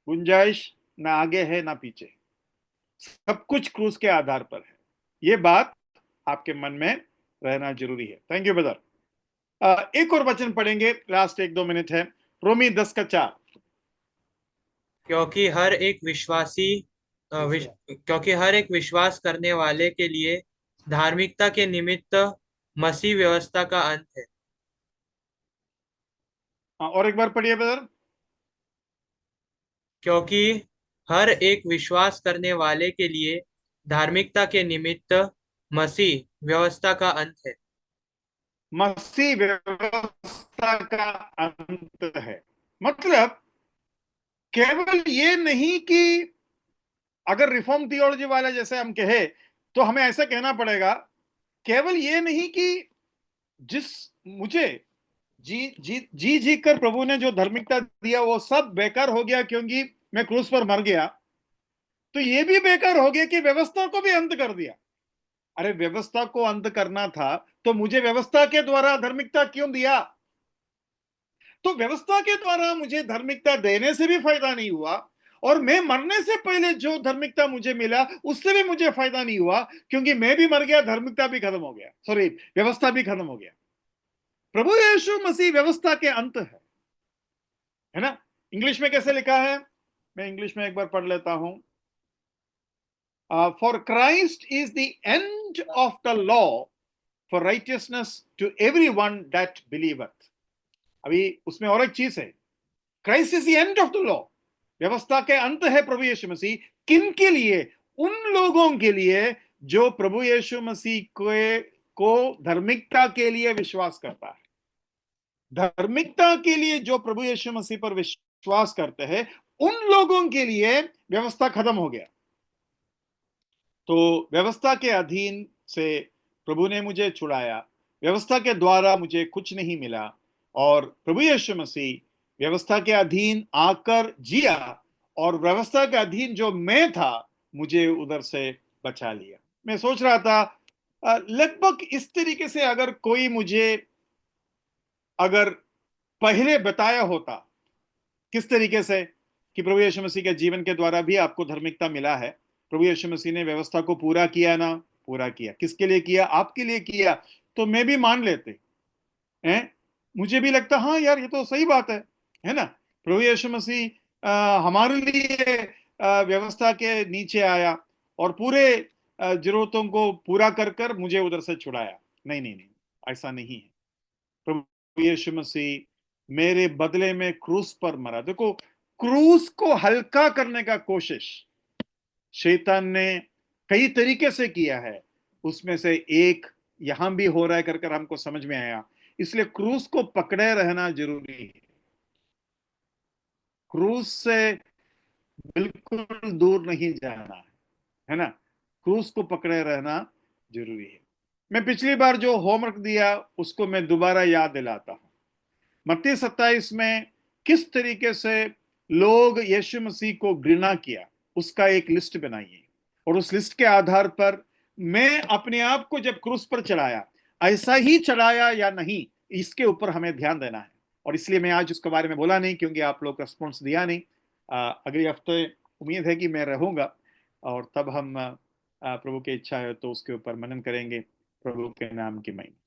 गुंजाइश ना आगे है ना पीछे। सब कुछ क्रूस के आधार पर है। ये बात आपके मन में रहना जरूरी है। Thank you brother. एक और वचन पढ़ेंगे, लास्ट 1-2 मिनट है। रोमी 10:4। क्योंकि हर एक विश्वास करने वाले के लिए धार्मिकता के निमित्त मसीह व्यवस्था का अंत है। और एक बार पढ़िए ब्रदर। क्योंकि हर एक विश्वास करने वाले के लिए धार्मिकता के निमित्त मसीह व्यवस्था का अंत है। मसीह व्यवस्था का अंत है, मतलब केवल ये नहीं कि अगर रिफॉर्म थियोलॉजी वाले जैसे हम कहे तो हमें ऐसा कहना पड़ेगा, केवल ये नहीं कि जिस मुझे जी जी जी जी कर प्रभु ने जो धार्मिकता दिया वो सब बेकार हो गया क्योंकि मैं क्रूस पर मर गया, तो ये भी बेकार हो गया कि व्यवस्था को भी अंत कर दिया। अरे व्यवस्था को अंत करना था तो मुझे व्यवस्था के द्वारा धार्मिकता क्यों दिया? तो व्यवस्था के द्वारा मुझे धार्मिकता देने से भी फायदा नहीं हुआ, और मैं मरने से पहले जो धार्मिकता मुझे मिला उससे भी मुझे फायदा नहीं हुआ, क्योंकि मैं भी मर गया, धार्मिकता भी खत्म हो गया, सॉरी व्यवस्था भी खत्म हो गया। प्रभु यीशु मसीह व्यवस्था के अंत है ना। इंग्लिश में कैसे लिखा है, मैं इंग्लिश में एक बार पढ़ लेता हूं। For Christ is the end of the law for righteousness to everyone that believeth. अभी उसमें और एक चीज है, Christ is the end of the law, व्यवस्था के अंत है प्रभु यीशु मसीह। किन के लिए? उन लोगों के लिए जो प्रभु यीशु मसीह को धार्मिकता के लिए विश्वास करता है। धार्मिकता के लिए जो प्रभु यीशु मसीह पर विश्वास करते हैं, उन लोगों के लिए व्यवस्था खत्म हो गया। तो व्यवस्था के अधीन से प्रभु ने मुझे छुड़ाया, व्यवस्था के द्वारा मुझे कुछ नहीं मिला, और प्रभु यीशु मसीह व्यवस्था के अधीन आकर जिया, और व्यवस्था के अधीन जो मैं था मुझे उधर से बचा लिया। मैं सोच रहा था लगभग इस तरीके से अगर कोई मुझे अगर पहले बताया होता किस तरीके से कि प्रभु यीशु मसीह के जीवन के द्वारा भी आपको धार्मिकता मिला है, प्रभु यीशु मसीह ने व्यवस्था को पूरा किया ना, पूरा किया, किसके लिए किया? आपके लिए किया, तो मैं भी मान लेते हैं, मुझे भी लगता हाँ यार ये तो सही बात है ना। प्रभु यीशु मसीह हमारे लिए व्यवस्था के नीचे आया और पूरे जरूरतों को पूरा कर कर मुझे उधर से छुड़ाया। नहीं नहीं नहीं, ऐसा नहीं है। प्रभु यीशु मसीह मेरे बदले में क्रूस पर मरा। देखो, क्रूस को हल्का करने का कोशिश शैतान ने कई तरीके से किया है, उसमें से एक यहां भी हो रहा है कर हमको समझ में आया। इसलिए क्रूस को पकड़े रहना जरूरी है, क्रूस से बिल्कुल दूर नहीं जाना है ना। क्रूस को पकड़े रहना जरूरी है। मैं पिछली बार जो होमवर्क दिया उसको मैं दोबारा याद दिलाता हूं। मत्ती 27 में किस तरीके से लोग यीशु मसीह को घृणा किया उसका एक लिस्ट बनाइए, और उस लिस्ट के आधार पर मैं अपने आप को जब क्रूस पर चढ़ाया, ऐसा ही चढ़ाया या नहीं, इसके ऊपर हमें ध्यान देना है। और इसलिए मैं आज उसके बारे में बोला नहीं, क्योंकि आप लोग रेस्पॉन्स दिया नहीं। अगले हफ्ते उम्मीद है कि मैं रहूंगा, और तब हम प्रभु की इच्छा है तो उसके ऊपर मनन करेंगे। प्रभु के नाम की महिमा।